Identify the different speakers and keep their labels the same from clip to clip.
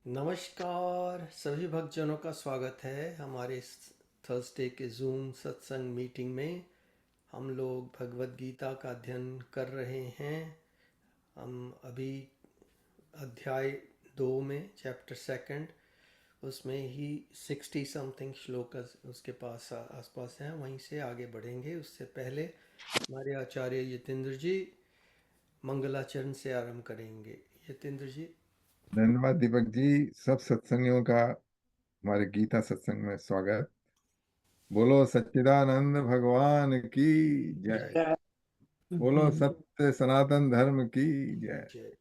Speaker 1: नमस्कार सभी भक्तजनों का स्वागत है हमारे इस थर्सडे के जूम सत्संग मीटिंग में। हम लोग भगवत गीता का अध्ययन कर रहे हैं। हम अभी अध्याय 2 में चैप्टर सेकंड उसमें ही 60 समथिंग श्लोक उसके पास आसपास हैं, वहीं से आगे बढ़ेंगे। उससे पहले हमारे आचार्य यतेंद्र जी मंगलाचरण से आरंभ करेंगे। यतेंद्र जी।
Speaker 2: धन्यवाद दीपक जी। सब सत्संगियों का हमारे गीता सत्संग में स्वागत। बोलो सच्चिदानंद भगवान की जय।
Speaker 1: जय
Speaker 2: बोलो सत्य सनातन धर्म की जय।
Speaker 1: जय।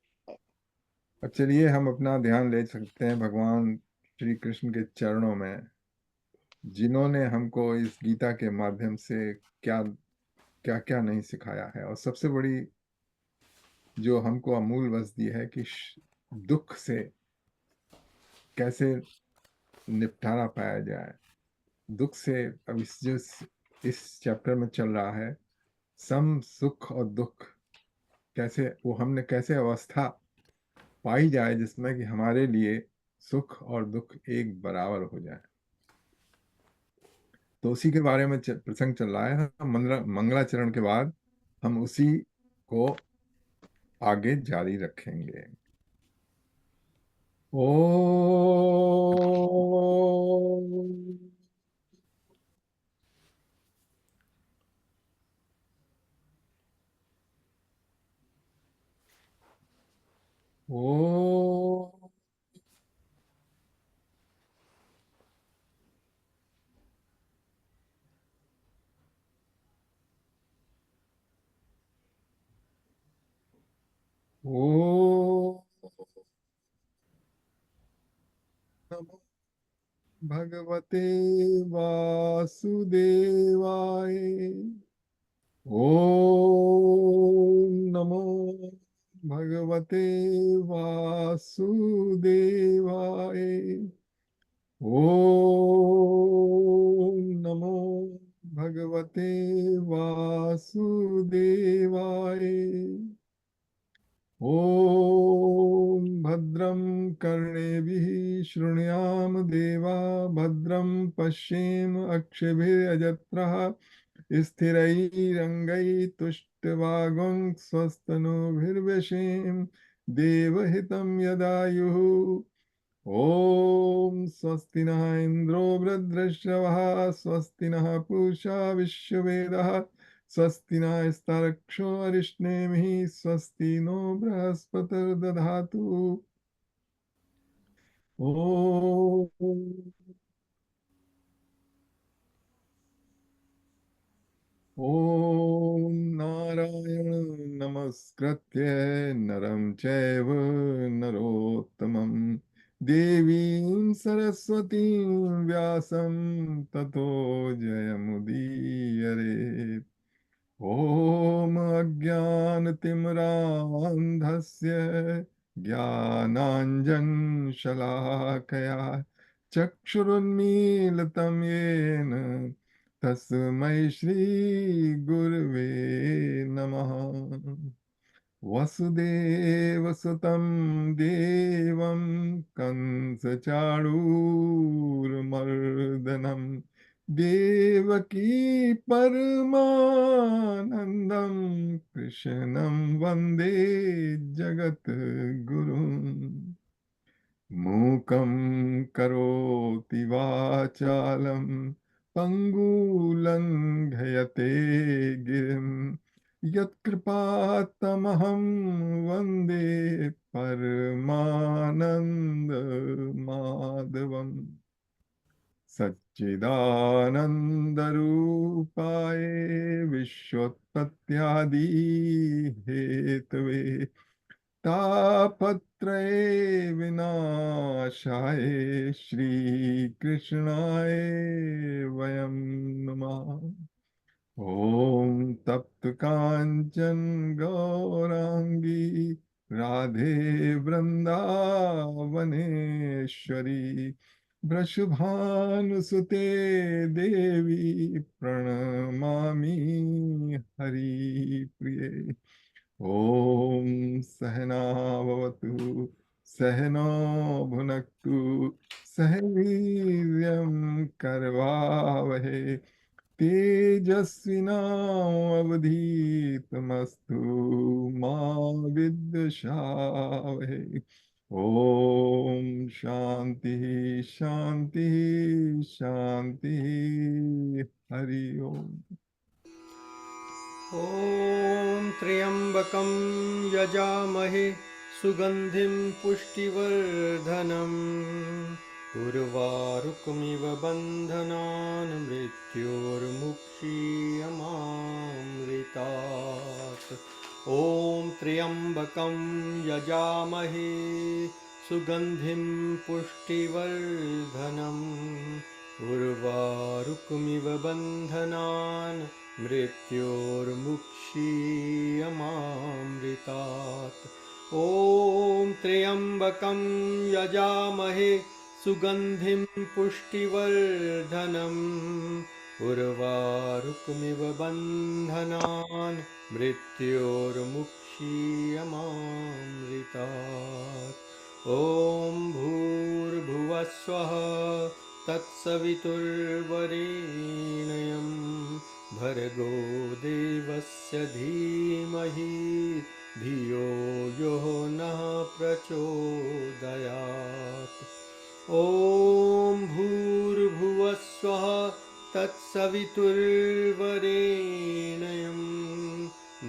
Speaker 2: अब चलिए हम अपना ध्यान ले सकते हैं भगवान श्री कृष्ण के चरणों में, जिन्होंने हमको इस गीता के माध्यम से क्या क्या क्या नहीं सिखाया है। और सबसे बड़ी जो हमको अमूल वस्तु दी है कि दुख से कैसे निपटारा पाया जाए। दुख से अब इस चैप्टर में चल रहा है, सम सुख और दुख, कैसे वो हमने कैसे अवस्था पाई जाए जिसमें कि हमारे लिए सुख और दुख एक बराबर हो जाए। तो उसी के बारे में प्रसंग चल रहा है। हम मंगलाचरण के बाद हम उसी को आगे जारी रखेंगे। ओ ओ ओ नमो भगवते वासुदेवाय। ओम नमो भगवते वासुदेवाय। ओम नमो भगवते वासुदेवाय। ओम भद्रं कर्णेभिः शृणुयाम देवा, भद्रं पश्येम अक्षभिर्यजत्रः, स्थिरैरङ्गैस्तुष्टुवागुं स्वस्तनूभिर्व्यसेम देवहितं यदायुः। ॐ स्वस्ति नः इन्द्रो वृद्धश्रवः, स्वस्ति नः पूषा विश्ववेदः, स्वस्ति नस्तार्क्ष्यो अरिष्टेमिः, स्वस्ति नो बृहस्पतिर्दधातु। ॐ ॐ नारायण नमस्कृत्य नरं चैव नरोत्तमं, देवीं सरस्वतीं व्यासं ततो जयमुदीरये। ॐ अज्ञानतिमिरान्धस्य ज्ञानाञ्जनशलाकया चक्षुरुन्मीलितं येन तस्मै श्रीगुरवे नमः। वसुदेवसुतं देवं कंसचाणूरमर्दनं, देवकी परमानन्दं कृष्णं वन्दे जगद्गुरुम्। मूकं करोति वाचालं पङ्गुलङ्घयते गिरिं, यत्कृपात्तमहं वन्दे परमानन्दमाधवम्। सच्चिदानन्दरूपाय विश्वोत्पत्त्यादिहेतवे, तापत्रये विनाशाय श्रीकृष्णाय वयं नमः। ॐ तप्त काञ्चन गौरांगी राधे वृंदावनेश्वरी, वृषभानुसुते देवी प्रणमामि हरिप्रिये। ॐ सहना भवतु सहनो भुनक्तु सह वीर्यं करवावहे तेजस्विनावधीतमस्तु मा विद्विषावहे। ओम शांति शांति शांति। हरि ओम।
Speaker 1: ॐ त्र्यम्बकं यजामहे सुगन्धिं पुष्टिवर्धनम् उर्वारुकमिव बन्धनान् मृत्योर्मुक्षीयमामृतात्। ॐ त्र्यम्बकं यजामहे सुगन्धिं पुष्टिवर्धनम् उर्वारुकमिव बन्धनान् मृत्योर्मुक्षीयमामृतात्। ॐ त्र्यम्बकं यजामहे सुगन्धिं पुष्टिवर्धनम् उर्वारुकमिव बन्धनान् मृत्योर्मुक्षीयमामृतात्। ॐ भूर्भुवस्वः तत्सवितुर्वरेण्यं भर्गो देवस्य धीमहि धियो यो नः प्रचोदयात्। ॐ भूर्भुवस्वः तत्सवितुर्वरेण्यं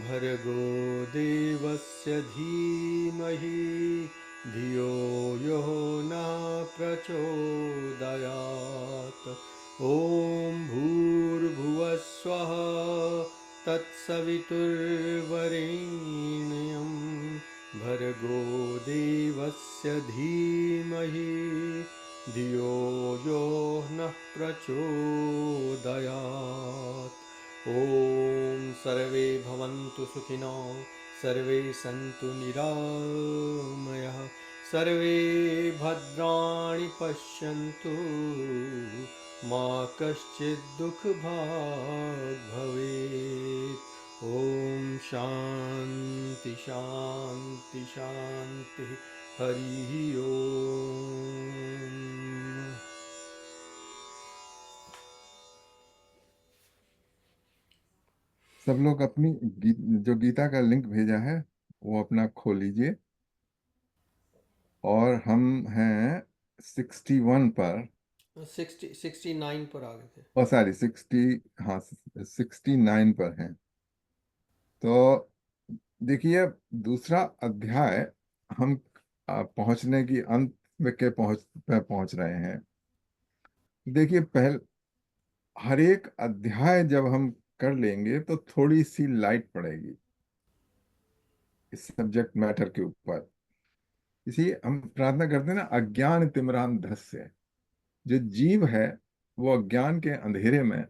Speaker 1: भर्गो देवस्य धीमहि धियो यो नः प्रचोदयात्। ॐ भूर्भुवस्वः तत्सवितुर्वरेण्यं भर्गो देवस्य धीमहि धियो यो नः प्रचोदयात्। ॐ सर्वे भवन्तु सुखिनो सर्वे सन्तु निरामयाः सर्वे भद्राणि पश्यन्तु मा कश्चित् दुःखभाग् भवेत्। ॐ शान्ति शान्ति शान्ति। हरिः ओम्।
Speaker 2: सब लोग अपनी जो गीता का लिंक भेजा है वो अपना खोल लीजिए। और हम हैं 61 पर।
Speaker 1: 69 पर आ गए थे।
Speaker 2: और सॉरी 60, हाँ 69 पर हैं। तो देखिए दूसरा अध्याय हम पहुंचने की अंत में के पहुंच रहे हैं। देखिए पहले हर एक अध्याय जब हम कर लेंगे तो थोड़ी सी लाइट पड़ेगी इस सब्जेक्ट मैटर के ऊपर। इसी हम प्रार्थना करते हैं ना, अज्ञान तिमिरान धस्य। जो जीव है वो अज्ञान के अंधेरे में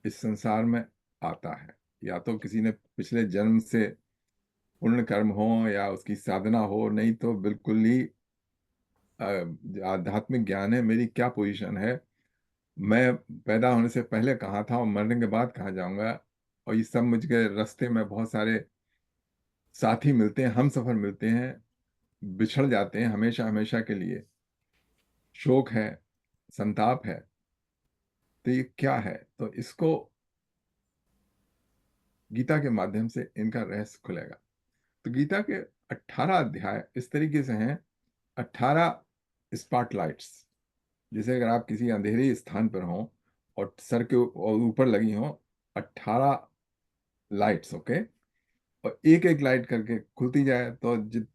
Speaker 2: इस संसार में आता है। या तो किसी ने पिछले जन्म से पुण्य कर्म हो या उसकी साधना हो, नहीं तो बिल्कुल ही आध्यात्मिक ज्ञान है मेरी क्या पोजीशन है, मैं पैदा होने से पहले कहाँ था और मरने के बाद कहाँ जाऊंगा। और ये सब मुझे रास्ते में बहुत सारे साथी मिलते हैं, हम सफर मिलते हैं, बिछड़ जाते हैं हमेशा हमेशा के लिए। शोक है, संताप है। तो ये क्या है? तो इसको गीता के माध्यम से इनका रहस्य खुलेगा। तो गीता के 18 अध्याय इस तरीके से हैं, 18 स्पॉटलाइट्स। जैसे अगर आप किसी अंधेरे स्थान पर हों और सर के ऊपर लगी हों 18 लाइट्स, ओके। और एक एक लाइट करके खुलती जाए तो जित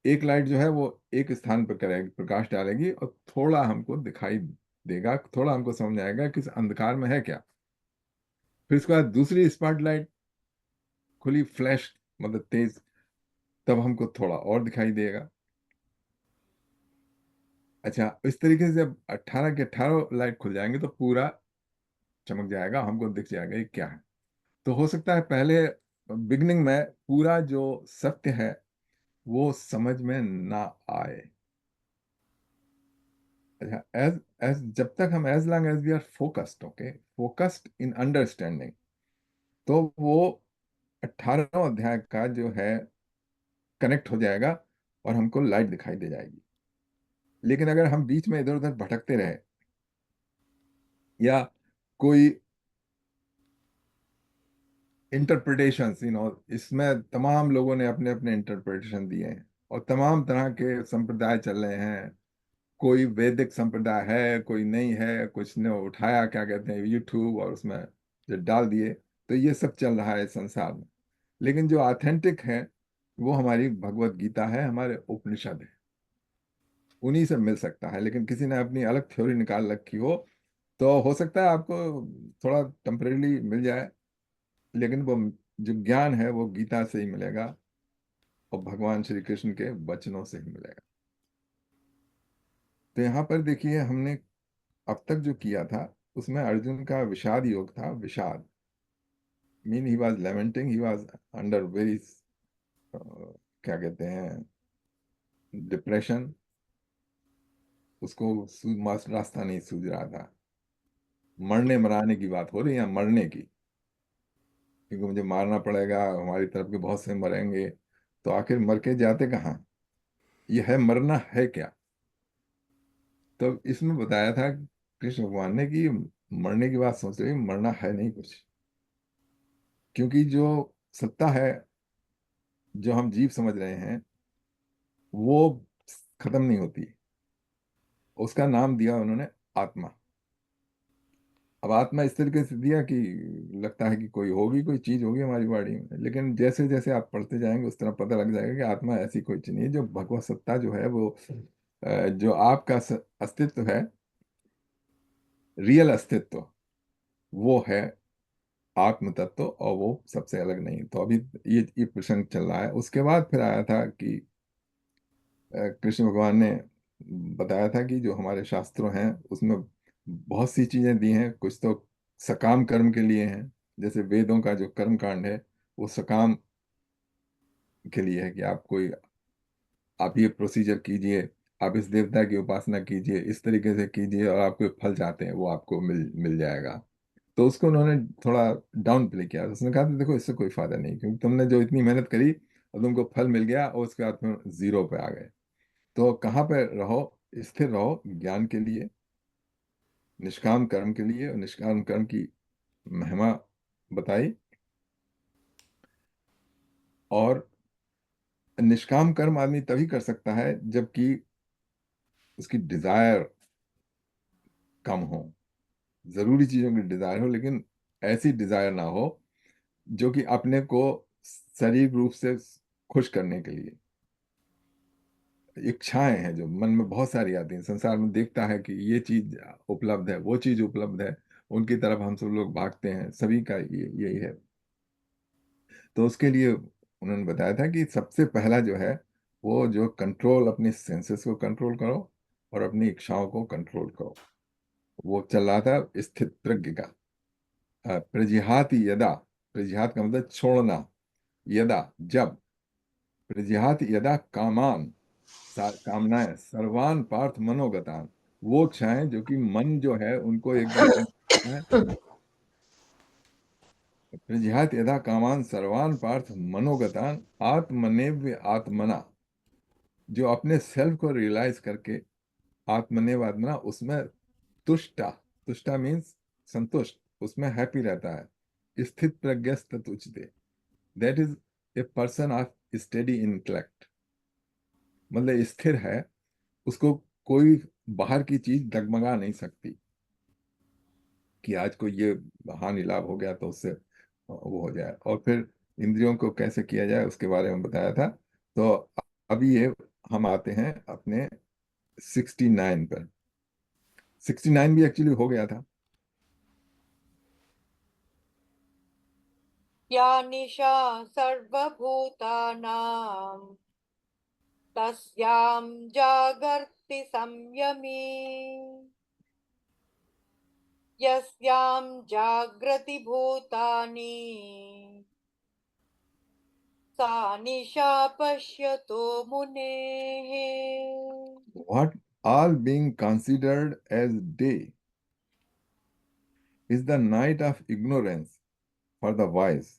Speaker 2: एक लाइट जो है वो एक स्थान पर करेगी, प्रकाश डालेगी और थोड़ा हमको दिखाई देगा, थोड़ा हमको समझ आएगा कि इस अंधकार में है क्या। फिर उसके बाद दूसरी स्पॉटलाइट खुली, फ्लैश मतलब तेज, तब हमको थोड़ा और दिखाई देगा। अच्छा, इस तरीके से जब 18 के 18 लाइट खुल जाएंगे तो पूरा चमक जाएगा, हमको दिख जाएगा ये क्या है। तो हो सकता है पहले बिगनिंग में पूरा जो सत्य है वो समझ में ना आए। अच्छा, एज एज जब तक हम as long as we are focused, okay, focused in understanding, तो वो 18वां अध्याय का जो है कनेक्ट हो जाएगा और हमको लाइट दिखाई दे जाएगी। लेकिन अगर हम बीच में इधर उधर भटकते रहे या कोई इंटरप्रिटेशंस, इसमें तमाम लोगों ने अपने अपने इंटरप्रिटेशन दिए हैं और तमाम तरह के संप्रदाय चल रहे हैं। कोई वैदिक संप्रदाय है, कोई नहीं है, कुछ ने उठाया क्या कहते हैं यूट्यूब और उसमें जो डाल दिए, तो ये सब चल रहा है संसार में। लेकिन जो ऑथेंटिक है वो हमारी भगवत गीता है, हमारे उपनिषद है, उन्हीं से मिल सकता है। लेकिन किसी ने अपनी अलग थ्योरी निकाल रखी हो तो हो सकता है आपको थोड़ा टेम्परेली मिल जाए, लेकिन वो जो ज्ञान है वो गीता से ही मिलेगा और भगवान श्री कृष्ण के वचनों से ही मिलेगा। तो यहाँ पर देखिए हमने अब तक जो किया था उसमें अर्जुन का विषाद योग था। विषाद mean he was lamenting, he was under very क्या कहते हैं डिप्रेशन। उसको रास्ता नहीं सूझ रहा था। मरने मराने की बात हो रही है, मरने की, क्योंकि मुझे मारना पड़ेगा, हमारी तरफ के बहुत से मरेंगे, तो आखिर मर के जाते कहाँ? ये है मरना है क्या? तो इसमें बताया था कृष्ण भगवान ने कि मरने की बात सोच रहे, मरना है नहीं कुछ। क्योंकि जो सत्ता है, जो हम जीव समझ रहे हैं, वो खत्म नहीं होती। उसका नाम दिया उन्होंने आत्मा। अब आत्मा इस तरीके से दिया कि लगता है कि कोई होगी, कोई चीज होगी हमारी बॉडी में, लेकिन जैसे जैसे आप पढ़ते जाएंगे उस तरह पता लग जाएगा कि आत्मा ऐसी कोई चीज नहीं है। जो भगवत सत्ता जो है वो जो आपका अस्तित्व है, रियल अस्तित्व, वो है आत्म तत्व, और वो सबसे अलग नहीं। तो अभी ये प्रसंग चल रहा है। उसके बाद फिर आया था कि कृष्ण भगवान ने बताया था कि जो हमारे शास्त्रों हैं उसमें बहुत सी चीजें दी हैं। कुछ तो सकाम कर्म के लिए हैं, जैसे वेदों का जो कर्म कांड है वो सकाम के लिए है कि आप ये प्रोसीजर कीजिए, आप इस देवता की उपासना कीजिए, इस तरीके से कीजिए, और आपको फल चाहते हैं वो आपको मिल मिल जाएगा। तो उसको उन्होंने थोड़ा डाउन प्ले किया। उसने कहा था देखो इससे कोई फायदा नहीं, क्योंकि तुमने जो इतनी मेहनत करी और तुमको फल मिल गया और उसके बाद तुम जीरो पे आ गए। तो कहाँ पे रहो? स्थिर रहो ज्ञान के लिए, निष्काम कर्म के लिए। और निष्काम कर्म की महिमा बताई। और निष्काम कर्म आदमी तभी कर सकता है जबकि उसकी डिजायर कम हो। जरूरी चीजों की डिजायर हो, लेकिन ऐसी डिजायर ना हो जो कि अपने को शारीरिक रूप से खुश करने के लिए। इच्छाएं हैं जो मन में बहुत सारी आती हैं। संसार में देखता है कि ये चीज उपलब्ध है, वो चीज उपलब्ध है, उनकी तरफ हम सब लोग भागते हैं। सभी का ये यही है। तो उसके लिए उन्होंने बताया था कि सबसे पहला जो है वो जो कंट्रोल, अपने सेंसेस को कंट्रोल करो और अपनी इच्छाओं को कंट्रोल करो। वो चल रहा था स्थित प्रज्ञ का। प्रजिहाति यदा, प्रजिहात का मतलब छोड़ना, यदा जब, प्रजिहाति यदा कामान, कामनाएं, सर्वान पार्थ मनोगतान, वो इच्छाएं जो कि मन जो है उनको एकदम है। प्रजिहात यदा कामान सर्वान पार्थ मनोगतान आत्मनेव्य आत्मना, जो अपने सेल्फ को रियलाइज करके आत्मनेव आत्मना उसमें तुष्टा, तुष्टा मीन्स संतुष्ट, उसमें हैप्पी रहता है। स्थित प्रज्ञस्त उच्यते, that is a person of steady intellect. मतलब स्थिर है, उसको कोई बाहर की चीज डगमगा नहीं सकती कि आज को ये हानि लाभ हो गया तो उससे वो हो जाए। और फिर इंद्रियों को कैसे किया जाए उसके बारे में बताया था। तो अभी ये हम आते हैं अपने 69 पर। 69 भी एक्चुअली हो गया था।
Speaker 3: या निशा सर्वभूतानां तस्यां जागर्ति संयमी यस्यां जागृति भूतानि सा निशा पश्यतो मुनेः।
Speaker 2: What all being considered as day is the night of ignorance for the wise,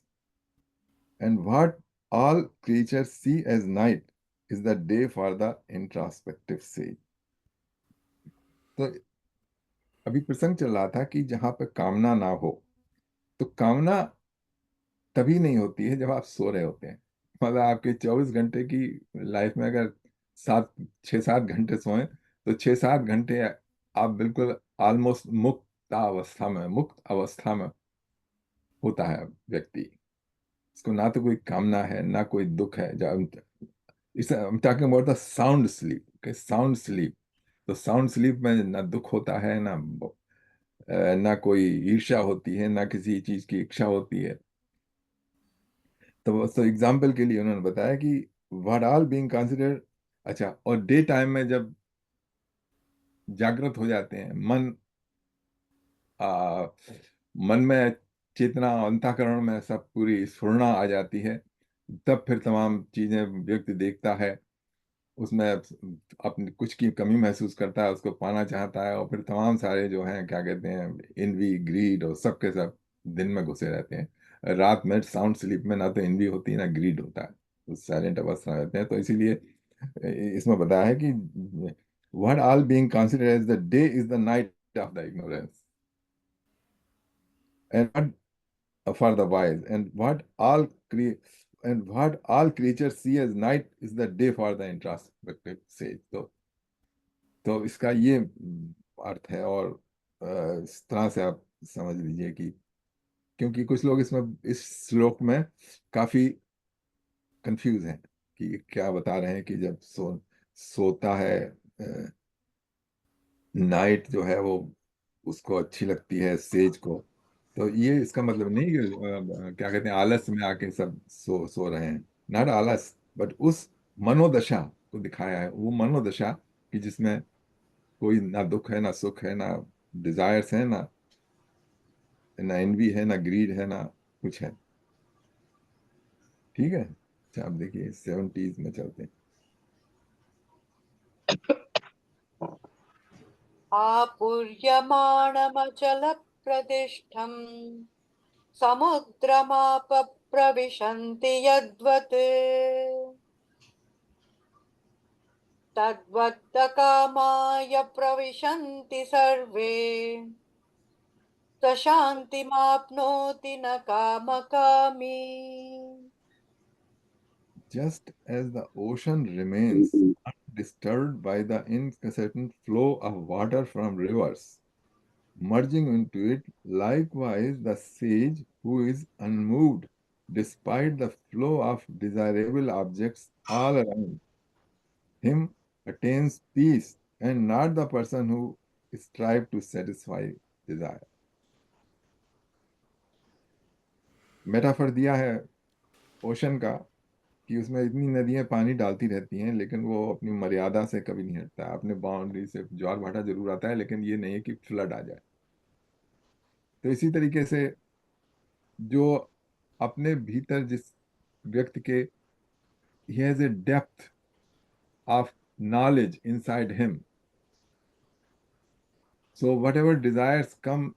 Speaker 2: and what all creatures see as night is the day for the introspective sage. तो अभी प्रसंग चल रहा था कि जहां पर कामना ना हो, तो कामना तभी नहीं होती है जब आप सो रहे होते हैं। मतलब आपके 24 घंटे की लाइफ में अगर 6-7 घंटे सोएं, तो 6-7 घंटे आप बिल्कुल ऑलमोस्ट मुक्त अवस्था में होता है व्यक्ति। इसको ना तो कोई कामना है ना कोई दुख है। जब इस talking about the sound sleep, sound sleep, तो साउंड स्लीप में ना दुख होता है, ना कोई ईर्ष्या होती है, ना किसी चीज की इच्छा होती है। तो एग्जाम्पल के लिए उन्होंने बताया कि व्हाट ऑल बीइंग कंसिडर्ड। अच्छा, और डे टाइम में जब जागृत हो जाते हैं, आ, मन में चेतना, अंतःकरण में सब पूरी स्फुरना आ जाती है, तब फिर तमाम चीजें व्यक्ति देखता है, उसमें अपनी कुछ की कमी महसूस करता है, उसको पाना चाहता है, और फिर तमाम सारे जो हैं क्या कहते हैं, इनवी, ग्रीड और सब के सब दिन में घुसे रहते हैं। रात में साउंड स्लीप में ना तो इनवी होती है ना ग्रीड होता है, तो साइलेंट अवस्था में रहते हैं। तो इसीलिए इसमें बताया है कि what all being considered as the day is the night of the ignorance, and for the wise, and what all creatures see as night is the day for the introspective sage. तो इसका ये अर्थ है, और इस तरह से आप समझ लीजिए कि क्योंकि कुछ लोग इसमें इस श्लोक में काफी कंफ्यूज हैं कि क्या बता रहे हैं कि जब सोता है, नाइट जो है वो उसको अच्छी लगती है सेज को। तो ये इसका मतलब नहीं कि क्या कहते हैं, आलस में आके सब सो रहे हैं। नॉट आलस, बट उस मनोदशा को दिखाया है, वो मनोदशा कि जिसमें कोई ना दुख है, ना सुख है, ना डिजायर्स है, ना एनवी है, ना ग्रीड है, ना कुछ है। ठीक है। अच्छा, अब देखिए 70s में चलते हैं।
Speaker 3: आपूर्यमाणमचलप्रतिष्ठम् समुद्रमाप प्रविशन्ति यद्वत् तद्वत्तकामाय प्रविशन्ति सर्वे स शान्तिमाप्नोति न कामकामी।
Speaker 2: Just as the ocean remains undisturbed by the incessant flow of water from rivers, merging into it, likewise the sage who is unmoved despite the flow of desirable objects all around him attains peace, and not the person who strives to satisfy desire. Metaphor दिया है ocean का कि उसमें इतनी नदियां पानी डालती रहती हैं, लेकिन वो अपनी मर्यादा से कभी नहीं हटता। अपने बाउंड्री से ज्वार भाटा जरूर आता है, लेकिन ये नहीं है कि फ्लड आ जाए। तो इसी तरीके से जो अपने भीतर जिस व्यक्ति के he has a depth of knowledge inside him, so whatever desires come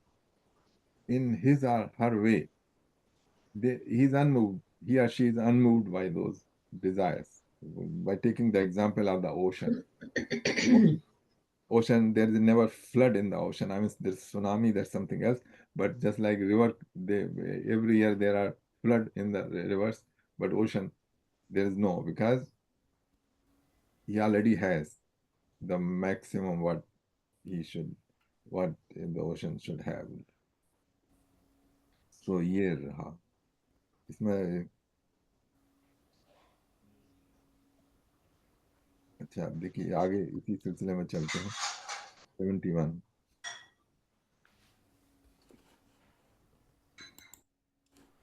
Speaker 2: in his or her way, he's unmoved, he or she is unmoved by those desires. By taking the example of the ocean, there is never flood in the ocean. I mean, there's tsunami, there's something else, but just like river, every year there are flood in the rivers, but ocean there is no, because he already has the maximum what the ocean should have. So ये रहा इसमें। अच्छा, अब देखिए आगे इसी सिलसिले में चलते हैं। 71।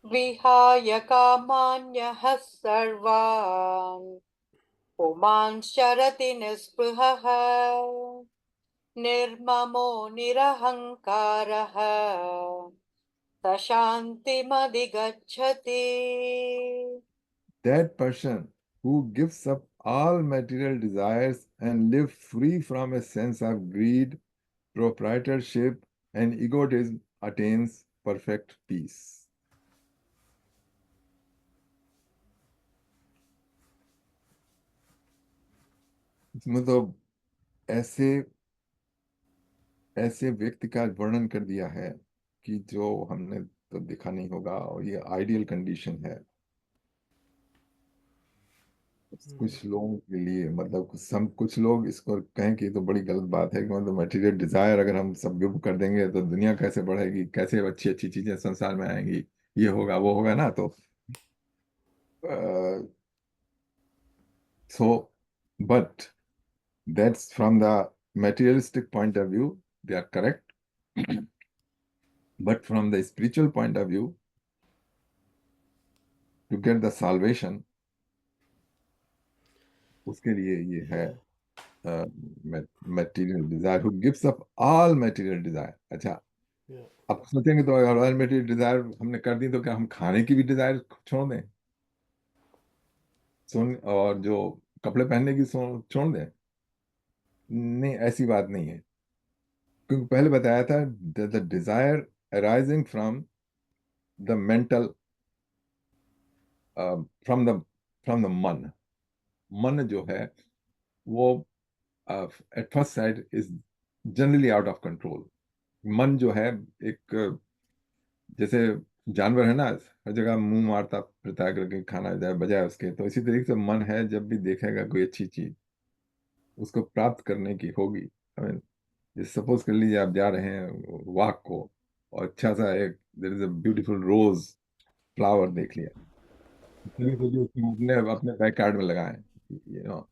Speaker 3: विहाय कामान्यः सर्वान् पुमांश्चरति निःस्पृहः निर्ममो निरहङ्कारः स शान्तिमधिगच्छति।
Speaker 2: That person who gives up all material desires and live free from a sense of greed, proprietorship, and egotism attains perfect peace. इसमें तो ऐसे ऐसे व्यक्ति का वर्णन कर दिया है कि जो हमने तो देखा नहीं होगा, और ये आइडियल कंडीशन है कुछ लोगों के लिए। मतलब कुछ लोग इसको कहें कि ये तो बड़ी गलत बात है कि मतलब मटेरियल डिजायर अगर हम सब गिव कर देंगे तो दुनिया कैसे बढ़ेगी, कैसे अच्छी अच्छी चीजें संसार में आएंगी, ये होगा वो होगा ना। तो so but that's from the materialistic point of view, they are correct. But from the spiritual point of view, to get the salvation, उसके लिए ये है material desire, who gives up all material desire. अच्छा,
Speaker 1: Yeah.
Speaker 2: अब सोचेंगे तो अगर oil material Dzire हमने कर दी तो क्या हम खाने की भी डिजायर छोड़ दें, सोन और जो कपड़े पहनने की छोड़ दें? नहीं, ऐसी बात नहीं है। क्योंकि पहले बताया था the desire arising from the mental, from the मन। मन जो है वो at first side is generally out of control. मन जो है एक जैसे जानवर है ना, हर जगह मुंह मारता फिरता है करके खाना जाए बजाय उसके, तो इसी तरीके से मन है जब भी देखेगा कोई अच्छी चीज उसको प्राप्त करने की होगी। आई मीन, जैसे सपोज कर लीजिए आप जा रहे हैं वॉक को, और अच्छा सा एक there is a beautiful rose flower देख लिया, चलिए सोचिए उसको अपने अपने बैक यार्ड में लगाएं, यू नो,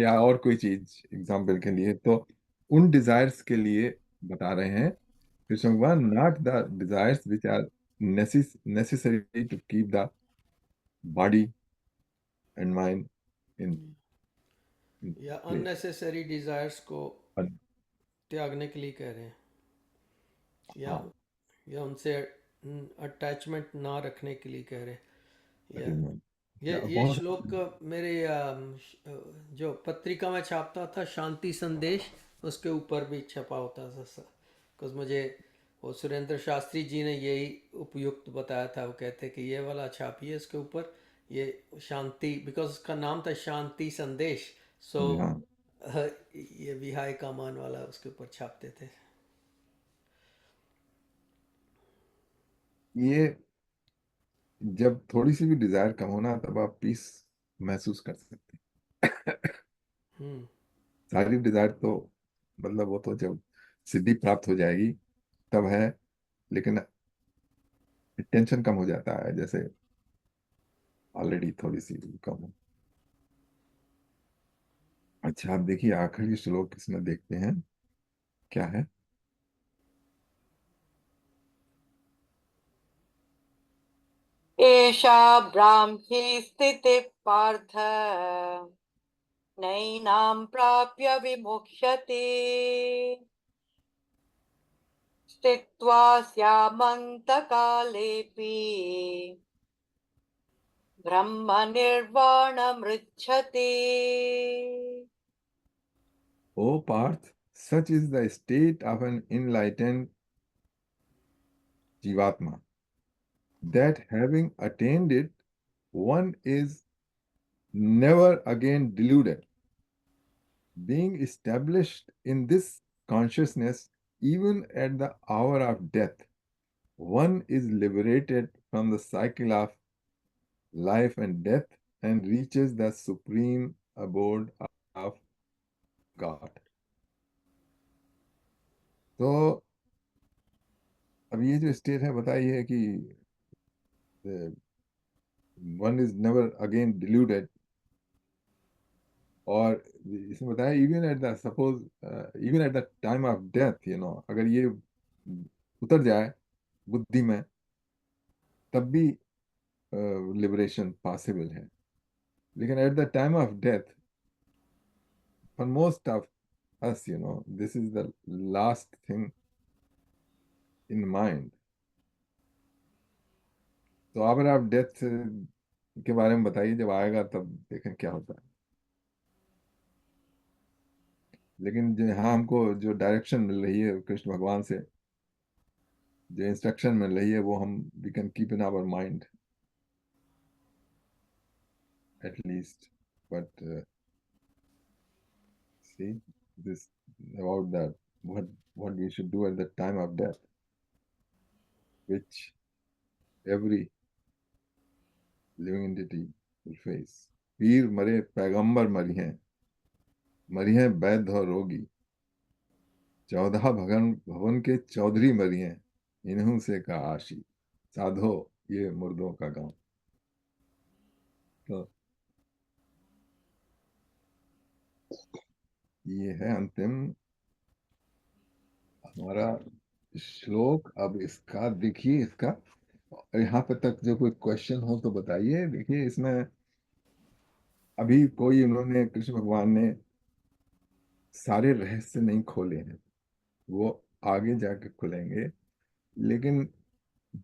Speaker 2: या और कोई चीज एग्जाम्पल के लिए। तो उन डिजायर्स के लिए बता रहे हैं कृष्ण भगवान, not the desires which are necessary to keep the body and mind in
Speaker 1: या
Speaker 2: place.
Speaker 1: अननेसेसरी डिजायर्स को
Speaker 2: और-
Speaker 1: त्यागने के लिए कह रहे हैं, या
Speaker 2: हाँ,
Speaker 1: या उनसे अटैचमेंट ना रखने के लिए कह रहे हैं। या
Speaker 2: attachment.
Speaker 1: ये
Speaker 2: कौन सा?
Speaker 1: श्लोक मेरे जो पत्रिका में छापता था शांति संदेश, उसके ऊपर भी छपा होता था कुछ। मुझे वो सुरेंद्र शास्त्री जी ने यही उपयुक्त बताया था। वो कहते कि ये वाला छापिए इसके ऊपर, ये शांति, बिकॉज उसका नाम था शांति संदेश। सो
Speaker 2: हाँ,
Speaker 1: ये विहाय का मान वाला उसके ऊपर छापते थे।
Speaker 2: ये जब थोड़ी सी भी डिजायर कम होना तब आप पीस महसूस कर सकते हैं।
Speaker 1: हम्म।
Speaker 2: सारी डिजायर तो मतलब वो तो जब सिद्धि प्राप्त हो जाएगी तब है, लेकिन टेंशन कम हो जाता है जैसे ऑलरेडी थोड़ी सी कम हो। अच्छा, आप देखिए आखिरी श्लोक इसमें देखते हैं क्या है।
Speaker 3: एषा ब्राह्मी स्थितिः पार्थ नैनां प्राप्य विमुह्यते स्थित्वा स्यामन्तकालेऽपि ब्रह्मनिर्वाणमृच्छते।
Speaker 2: O Parth, such is the state of an enlightened Jivatma, that having attained it, one is never again deluded. Being established in this consciousness, even at the hour of death, one is liberated from the cycle of life and death and reaches the supreme abode of God. तो अब ये जो state है बताइए कि one is never again deluded, और इसमें बताया even at the suppose even at the time of death, अगर ये उतर जाए बुद्धि में तब भी लिबरेशन पॉसिबल है। लेकिन at the time of death for most of us, this is the last thing in mind. तो अगर आप डेथ के बारे में बताइए, जब आएगा तब देखें क्या होता है। लेकिन जो यहाँ हमको जो डायरेक्शन मिल रही है कृष्ण भगवान से, जो इंस्ट्रक्शन मिल रही है, वो हम we can keep in our mind at least. but see, this about that what we should do at the time of death, which every living entity will face. पीर मरे पैगंबर मरी हैं वैद्य और रोगी, 14 भवन के चौधरी मरी हैं, इन्हों से का आशी, साधो ये मुर्दों का गांव। तो ये है अंतिम हमारा श्लोक। अब इसका देखिए, इसका यहाँ पे तक जो कोई क्वेश्चन हो तो बताइए। देखिए इसमें अभी कोई उन्होंने कृष्ण भगवान ने सारे रहस्य नहीं खोले हैं, वो आगे जाके खुलेंगे, लेकिन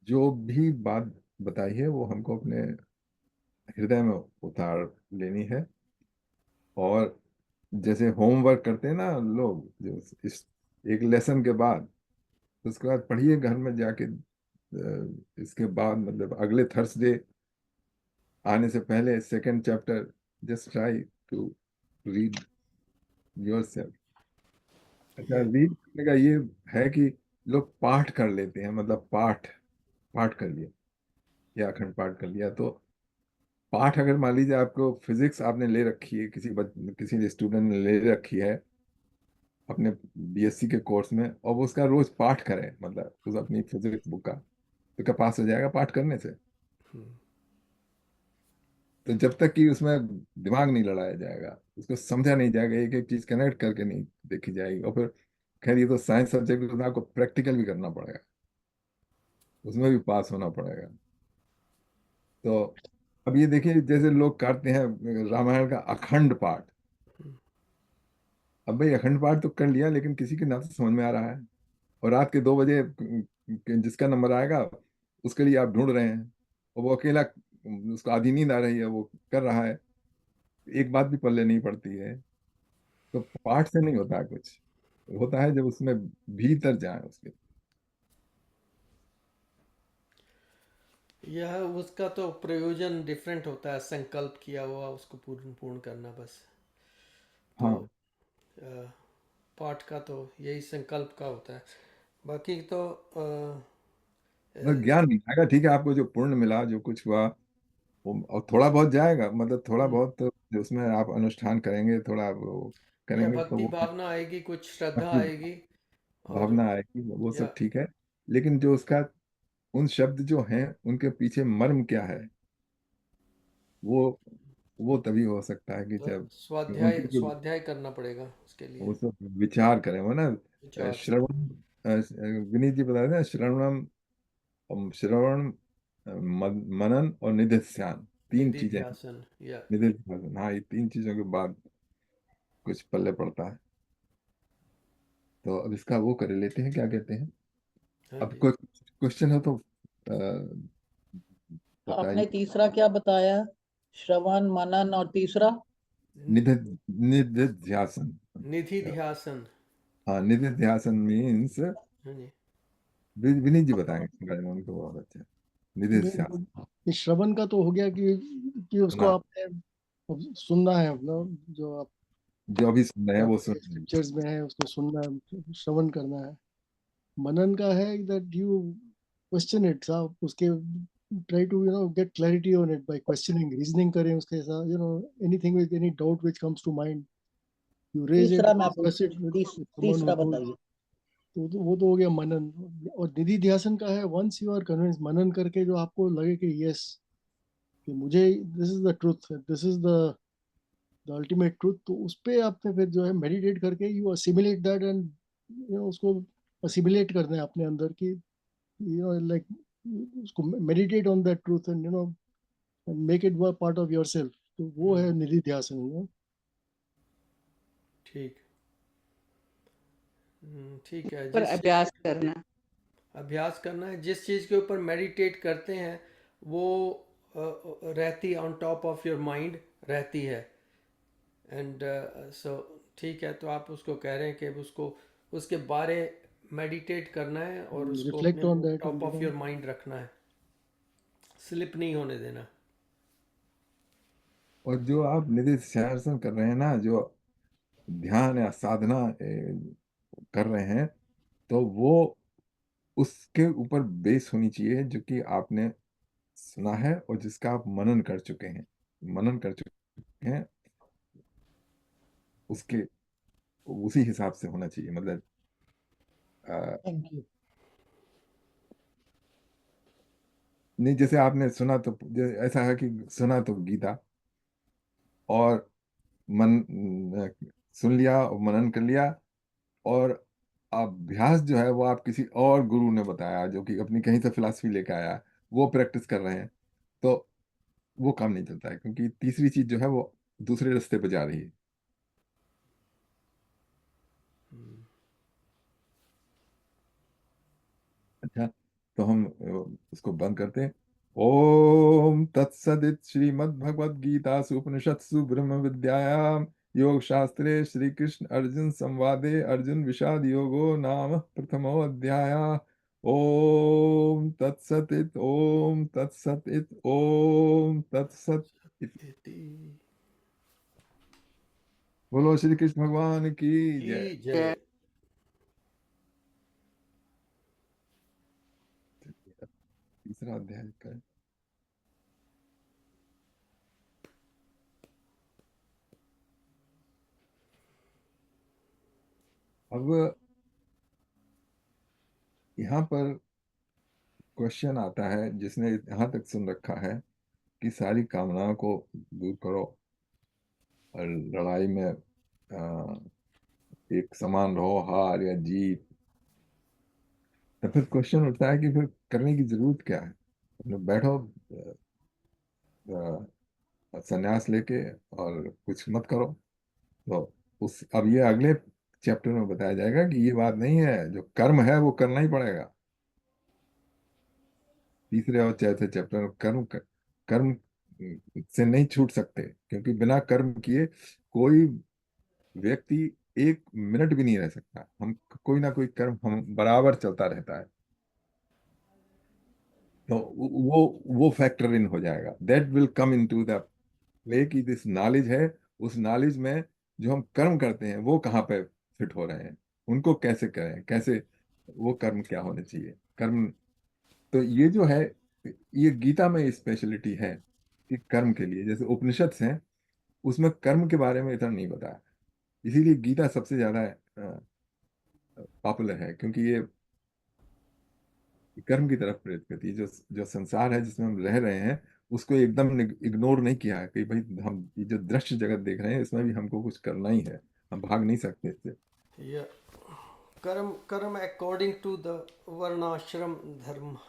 Speaker 2: जो भी बात बताई है वो हमको अपने हृदय में उतार लेनी है। और जैसे होमवर्क करते हैं ना लोग, जो इस एक लेसन के बाद, उसके बाद पढ़िए घर में जाके, इसके बाद मतलब अगले थर्सडे आने से पहले second chapter just try to read yourself. अच्छा,
Speaker 1: ये
Speaker 2: रीड करने का ये है कि लोग पाठ कर लेते हैं, मतलब पाठ पाठ कर लिया या अखंड पाठ कर लिया। तो पाठ अगर मान लीजिए आपको फिजिक्स आपने ले रखी है, किसी स्टूडेंट ने ले रखी है अपने बीएससी के कोर्स में, और वो उसका रोज पाठ करे, मतलब उस अपनी फिजिक्स बुक का, तो क्या पास हो जाएगा पाठ करने से? तो जब तक कि उसमें दिमाग नहीं लड़ाया जाएगा, उसको समझा नहीं जाएगा, एक एक चीज कनेक्ट करके नहीं देखी जाएगी। और फिर खैर ये तो साइंस सब्जेक्ट, उसमें आपको प्रैक्टिकल भी करना पड़ेगा, उसमें भी पास होना पड़ेगा। तो अब ये देखिए, जैसे लोग करते हैं रामायण का अखंड पाठ। अब भाई अखंड पाठ तो कर लिया, लेकिन किसी के ना तो समझ में आ रहा है, और रात के 2 बजे जिसका नंबर आएगा उसके लिए आप ढूंढ रहे हैं, और वो अकेला, उसको आधी नींद आ रही है, वो कर रहा है, एक बात भी पल्ले नहीं पड़ती है। तो पाठ से नहीं होता है कुछ, होता है जब उसमें भीतर जाए उसके।
Speaker 1: यह उसका तो प्रयोजन डिफरेंट होता है, संकल्प किया हुआ उसको पूर्ण पूर्ण करना बस। तो
Speaker 2: हाँ,
Speaker 1: अ, पाठ का तो यही संकल्प का होता है। बाकी तो
Speaker 2: मतलब ज्ञान नहीं आएगा, ठीक है, आपको जो पूर्ण मिला, जो कुछ हुआ वो, और थोड़ा बहुत जाएगा, मतलब थोड़ा बहुत तो जो उसमें आप अनुष्ठान करेंगे, थोड़ा वो
Speaker 1: या
Speaker 2: करेंगे, तो
Speaker 1: भक्ति
Speaker 2: वो
Speaker 1: भावना आएगी, कुछ श्रद्धा
Speaker 2: भक्ति
Speaker 1: आएगी। और
Speaker 2: भावना आएगी, वो
Speaker 1: या
Speaker 2: सब ठीक है। लेकिन जो उसका उन शब्द जो हैं उनके पीछे मर्म क्या है, वो वो तभी हो सकता है कि
Speaker 1: तो
Speaker 2: जब
Speaker 1: स्वाध्याय
Speaker 2: उनकी जो
Speaker 1: स्वाध्याय करना पड़ेगा उसके लिए,
Speaker 2: वो सब विचार करें, वो ना
Speaker 1: विचार।
Speaker 2: श्रवण, विनीत जी बता दें, श्रवण, मनन और निधिध्यासन, तीन चीजें हैं।
Speaker 1: निधिध्यासन या।
Speaker 2: निधिध्यासन, हाँ, ये 3 चीजों के बाद कुछ पल्ले पड़ता है। तो अब इसका वो कर लेते हैं, क्या कहते हैं।
Speaker 1: हाँ
Speaker 2: अब
Speaker 1: जी।
Speaker 2: कोई क्वेश्चन हो तो
Speaker 4: आपने
Speaker 2: बताइए।
Speaker 4: तीसरा क्या बताया? श्रवण, मनन और तीसरा?
Speaker 2: निधि निधिध्यासन।
Speaker 1: निधिध्यासन।
Speaker 2: हाँ, निधिध्यासन मीन्स,
Speaker 1: हाँ जी।
Speaker 2: विनीत जी बताएंगे इसके बारे में, उनको बहुत अच्छा। निधिध्यासन
Speaker 5: ये श्रवण का तो हो गया कि उसको
Speaker 2: सुना,
Speaker 5: आपने सुनना है, मतलब जो आप
Speaker 2: जो भी सुन रहे हैं वो सुन
Speaker 5: आपके स्क्रिप्चर्स में है उसको सुनना है, श्रवण करना है। मनन का है दैट यू क्वेश्चन इट, आप उसके try to get clarity on it by questioning, reasoning करें उसके साथ, anything with any doubt which comes to mind, you raise it,
Speaker 4: तीसरा मैं
Speaker 5: डिस्कस
Speaker 4: पूछ
Speaker 5: इट विद समवन
Speaker 4: तीसरा
Speaker 5: हु।
Speaker 4: बताइए।
Speaker 5: तो वो तो हो गया मनन। और निधि ध्यासन का है वंस यू आर कन्विंस, मनन करके जो आपको लगे कि यस, कि मुझे this is the truth, this is the ultimate truth, तो उस पे आपने फिर जो है मेडिटेट करके यू असिमिलेट दैट, एंड उसको असिमिलेट करना है अपने अंदर की, लाइक उसको meditate on that truth, and make it work part of yourself. तो वो है निधि ध्यासन।
Speaker 1: ठीक। ठीक है।
Speaker 6: पर अभ्यास करना।
Speaker 1: अभ्यास करना है, जिस चीज़ के ऊपर मेडिटेट करते हैं वो रहती on top of your mind रहती है। एंड सो ठीक है, तो आप उसको कह रहे हैं कि उसको उसके बारे मेडिटेट करना है और उसको
Speaker 5: रिफ्लेक्ट
Speaker 1: अपने
Speaker 5: on that,
Speaker 1: top of your mind रखना है, स्लिप नहीं होने देना।
Speaker 2: और जो आप निधिध्यासन कर रहे हैं ना, जो ध्यान या साधना कर रहे हैं, तो वो उसके ऊपर बेस होनी चाहिए जो कि आपने सुना है और जिसका आप मनन कर चुके हैं। मनन कर चुके हैं उसके उसी हिसाब से होना चाहिए। मतलब
Speaker 4: थैंक यू।
Speaker 2: नहीं, जैसे आपने सुना तो ऐसा है कि सुना तो गीता और मन सुन लिया और मनन कर लिया, और अभ्यास जो है वो आप किसी और गुरु ने बताया जो कि अपनी कहीं से फिलॉसफी लेके आया, वो प्रैक्टिस कर रहे हैं, तो वो काम नहीं चलता है, क्योंकि तीसरी चीज जो है वो दूसरे रास्ते पे जा रही है। अच्छा, तो हम उसको बंद करते हैं। ओम तत्सदित श्रीमद् भगवद गीतासु उपनिषत्सु ब्रह्म विद्यायाम योग शास्त्रे श्री कृष्ण अर्जुन संवादे अर्जुन विषाद योगो नाम प्रथमो अध्याय। ओम तत्सदित ओम तत्सदित ओम तत्सत।
Speaker 1: इति
Speaker 2: बोलो श्री कृष्ण भगवान की जय।
Speaker 1: की जय।
Speaker 2: तीसरा अध्याय का है। अब यहाँ पर क्वेश्चन आता है, जिसने यहाँ तक सुन रखा है कि सारी कामनाओं को दूर करो और लड़ाई में एक समान रहो, हार या जीत, तो फिर क्वेश्चन उठता है कि फिर करने की जरूरत क्या है। अपने बैठो संन्यास लेके और कुछ मत करो। तो उस अब ये अगले चैप्टर में बताया जाएगा कि ये बात नहीं है, जो कर्म है वो करना ही पड़ेगा। तीसरे और चौथे चैप्टर में कर्म से नहीं छूट सकते, क्योंकि बिना कर्म किए कोई व्यक्ति एक मिनट भी नहीं रह सकता। हम कोई ना कोई कर्म हम बराबर चलता रहता है। तो वो फैक्टर इन हो जाएगा, that will come in to the play की दिस नॉलेज है। उस नॉलेज में जो हम कर्म करते हैं वो कहाँ पे फिट हो रहे हैं, उनको कैसे करें, कैसे वो कर्म क्या होने चाहिए कर्म। तो ये जो है, ये गीता में स्पेशलिटी है कि कर्म के लिए, जैसे उपनिषद हैं उसमें कर्म के बारे में इतना नहीं बताया, इसीलिए गीता सबसे ज्यादा पॉपुलर है, क्योंकि ये कर्म की तरफ प्रेरित करती है। जो जो संसार है जिसमें हम रह रहे हैं उसको एकदम इग्नोर नहीं किया है कि भाई हम ये जो दृश्य जगत देख रहे हैं इसमें भी हमको कुछ करना ही है, हम भाग नहीं सकते इससे।
Speaker 1: या कर्म अकॉर्डिंग टू द वर्णाश्रम धर्म।
Speaker 2: हाँ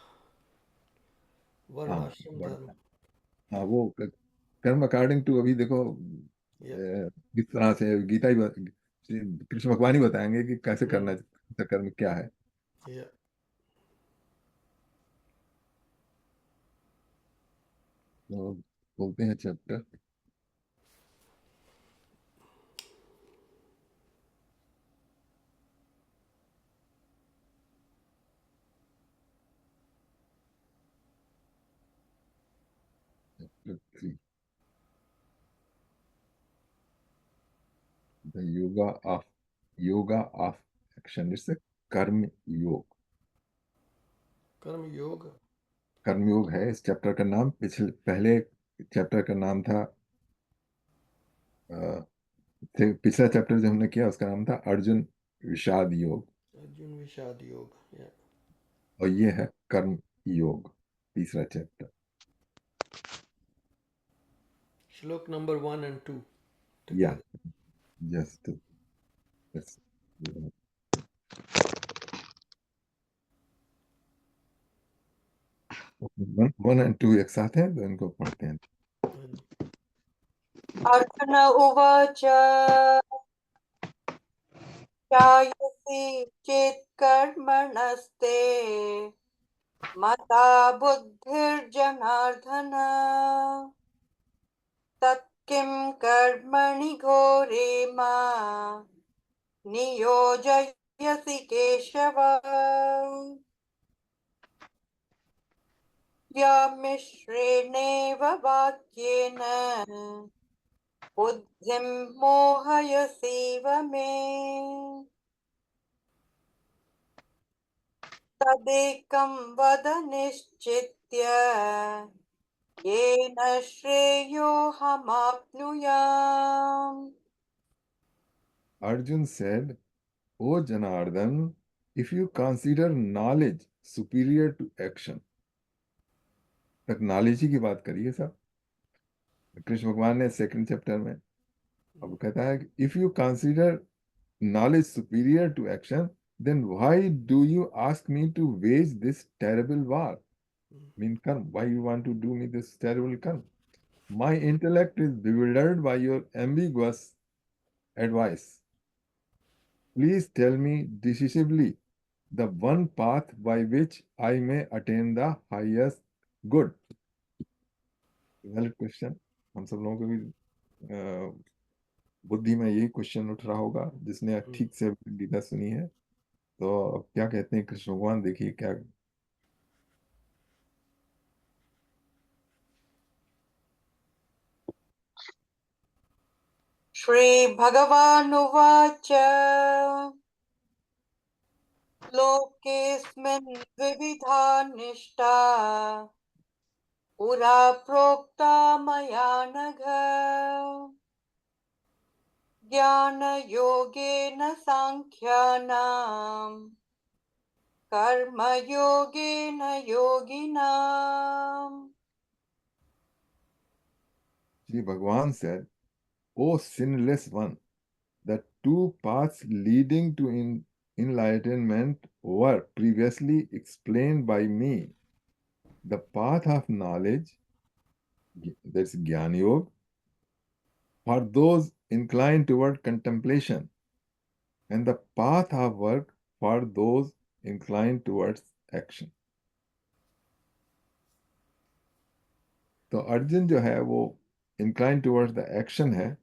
Speaker 1: वर्णाश्रम धर्म।
Speaker 2: हाँ, वो कर्म अकॉर्डिंग टू, अभी देखो
Speaker 1: या
Speaker 2: किस तरह से गीता ही श्री कृष्ण भगवान ही बताएंगे कि कैसे करना कर्म क्या है।
Speaker 1: या
Speaker 2: तो बोलते हैं chapter three, the yoga of action, it's कर्म योग।
Speaker 1: कर्म योग।
Speaker 2: कर्मयोग है इस चैप्टर का नाम। पहले चैप्टर का नाम था पिछला चैप्टर जो हमने किया उसका नाम था अर्जुन विषाद योग,
Speaker 1: अर्जुन विषाद योग। या
Speaker 2: और ये है कर्म योग, तीसरा चैप्टर।
Speaker 1: श्लोक नंबर 1 and 2
Speaker 2: या
Speaker 1: together.
Speaker 2: Just one and two एक साथ हैं, तो इनको पढ़ते हैं।
Speaker 3: अर्जुन उवाच ध्यायसि चेत् कर्मणस्ते मता बुद्धिर्जनार्दन तत्किं कर्मणि घोरे मां नियोजयसि केशव। व्यामिश्रेणेव वाक्येन बुद्धिं मोहयसीव मे तदेकं वद निश्चित्य येन श्रेयोऽहमाप्नुयाम्.
Speaker 2: Arjun said, O Janardhan, if you consider knowledge superior to action, तक नॉलेज ही की बात करिए साहब, कृष्ण भगवान ने सेकंड चैप्टर में अब कहता है if you consider knowledge superior to action, then why do you ask me to wage this terrible war? Mean karma. Why you want to do me this terrible karma? My intellect is bewildered by your ambiguous advice. Please tell me decisively the one path by which I may attain the highest good. Valid question. हम सब लोगों को भी बुद्धि में यही question उठ रहा होगा जिसने ठीक से गीता सुनी है. तो क्या कहते हैं कृष्ण भगवान, देखिए क्या.
Speaker 3: श्रीभगवानुवाच लोकेऽस्मिन् द्विविधा निष्ठा पुरा प्रोक्ता मया नघ ज्ञानयोगेन साङ्ख्यानां कर्मयोगेन योगिनाम्.
Speaker 2: Shri Bhagavan said, O sinless one, the two paths leading to enlightenment were previously explained by me. The path of knowledge, that's Jnana Yoga, for those inclined toward contemplation, and the path of work for those inclined towards action. तो अर्जुन जो है वो inclined towards the action है,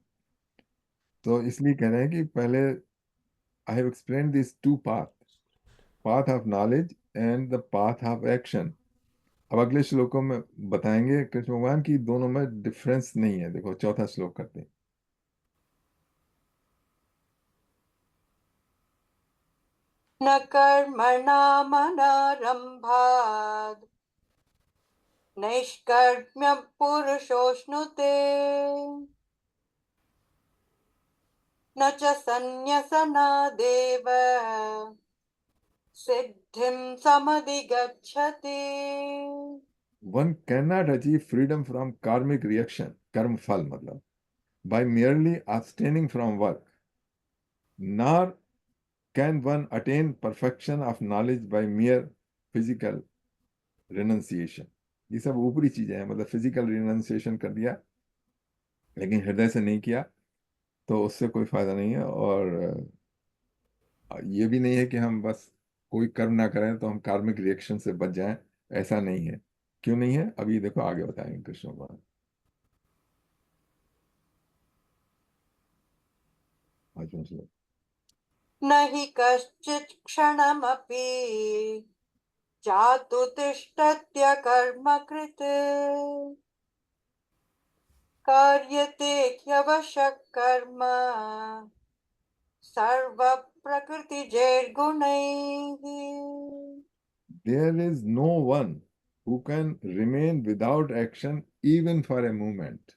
Speaker 2: तो इसलिए कह रहे हैं कि पहले I have explained these two paths, path of knowledge and the path of action. अब अगले श्लोकों में बताएंगे कृष्ण भगवान की दोनों में डिफरेंस नहीं है. देखो चौथा श्लोक करते हैं.
Speaker 3: न कर्मणामनारम्भात् नैष्कर्म्यं पुरुषोऽश्नुते न च सन्न्यसनादेव सिद्धिं समधिगच्छति.
Speaker 2: One cannot achieve freedom from karmic reaction, कर्म फल मतलब, by merely abstaining from work, nor can one attain perfection of knowledge by mere physical renunciation. ये सब ऊपरी चीजें हैं, मतलब फिजिकल रिनंसिएशन कर दिया लेकिन हृदय से नहीं किया तो उससे कोई फायदा नहीं है. और ये भी नहीं है कि हम बस कोई कर्म ना करें तो हम कार्मिक रिएक्शन से बच जाएं, ऐसा नहीं है. क्यों नहीं है अभी देखो आगे बताएंगे कृष्ण भगवान.
Speaker 3: न हि कश्चित् क्षणमपि जातु तिष्ठत्य कर्मकृत् कार्यते ह्यवशः कर्म सर्वप्रकृतिजैर्गुणैः.
Speaker 2: There is no one who can remain without action even for a moment.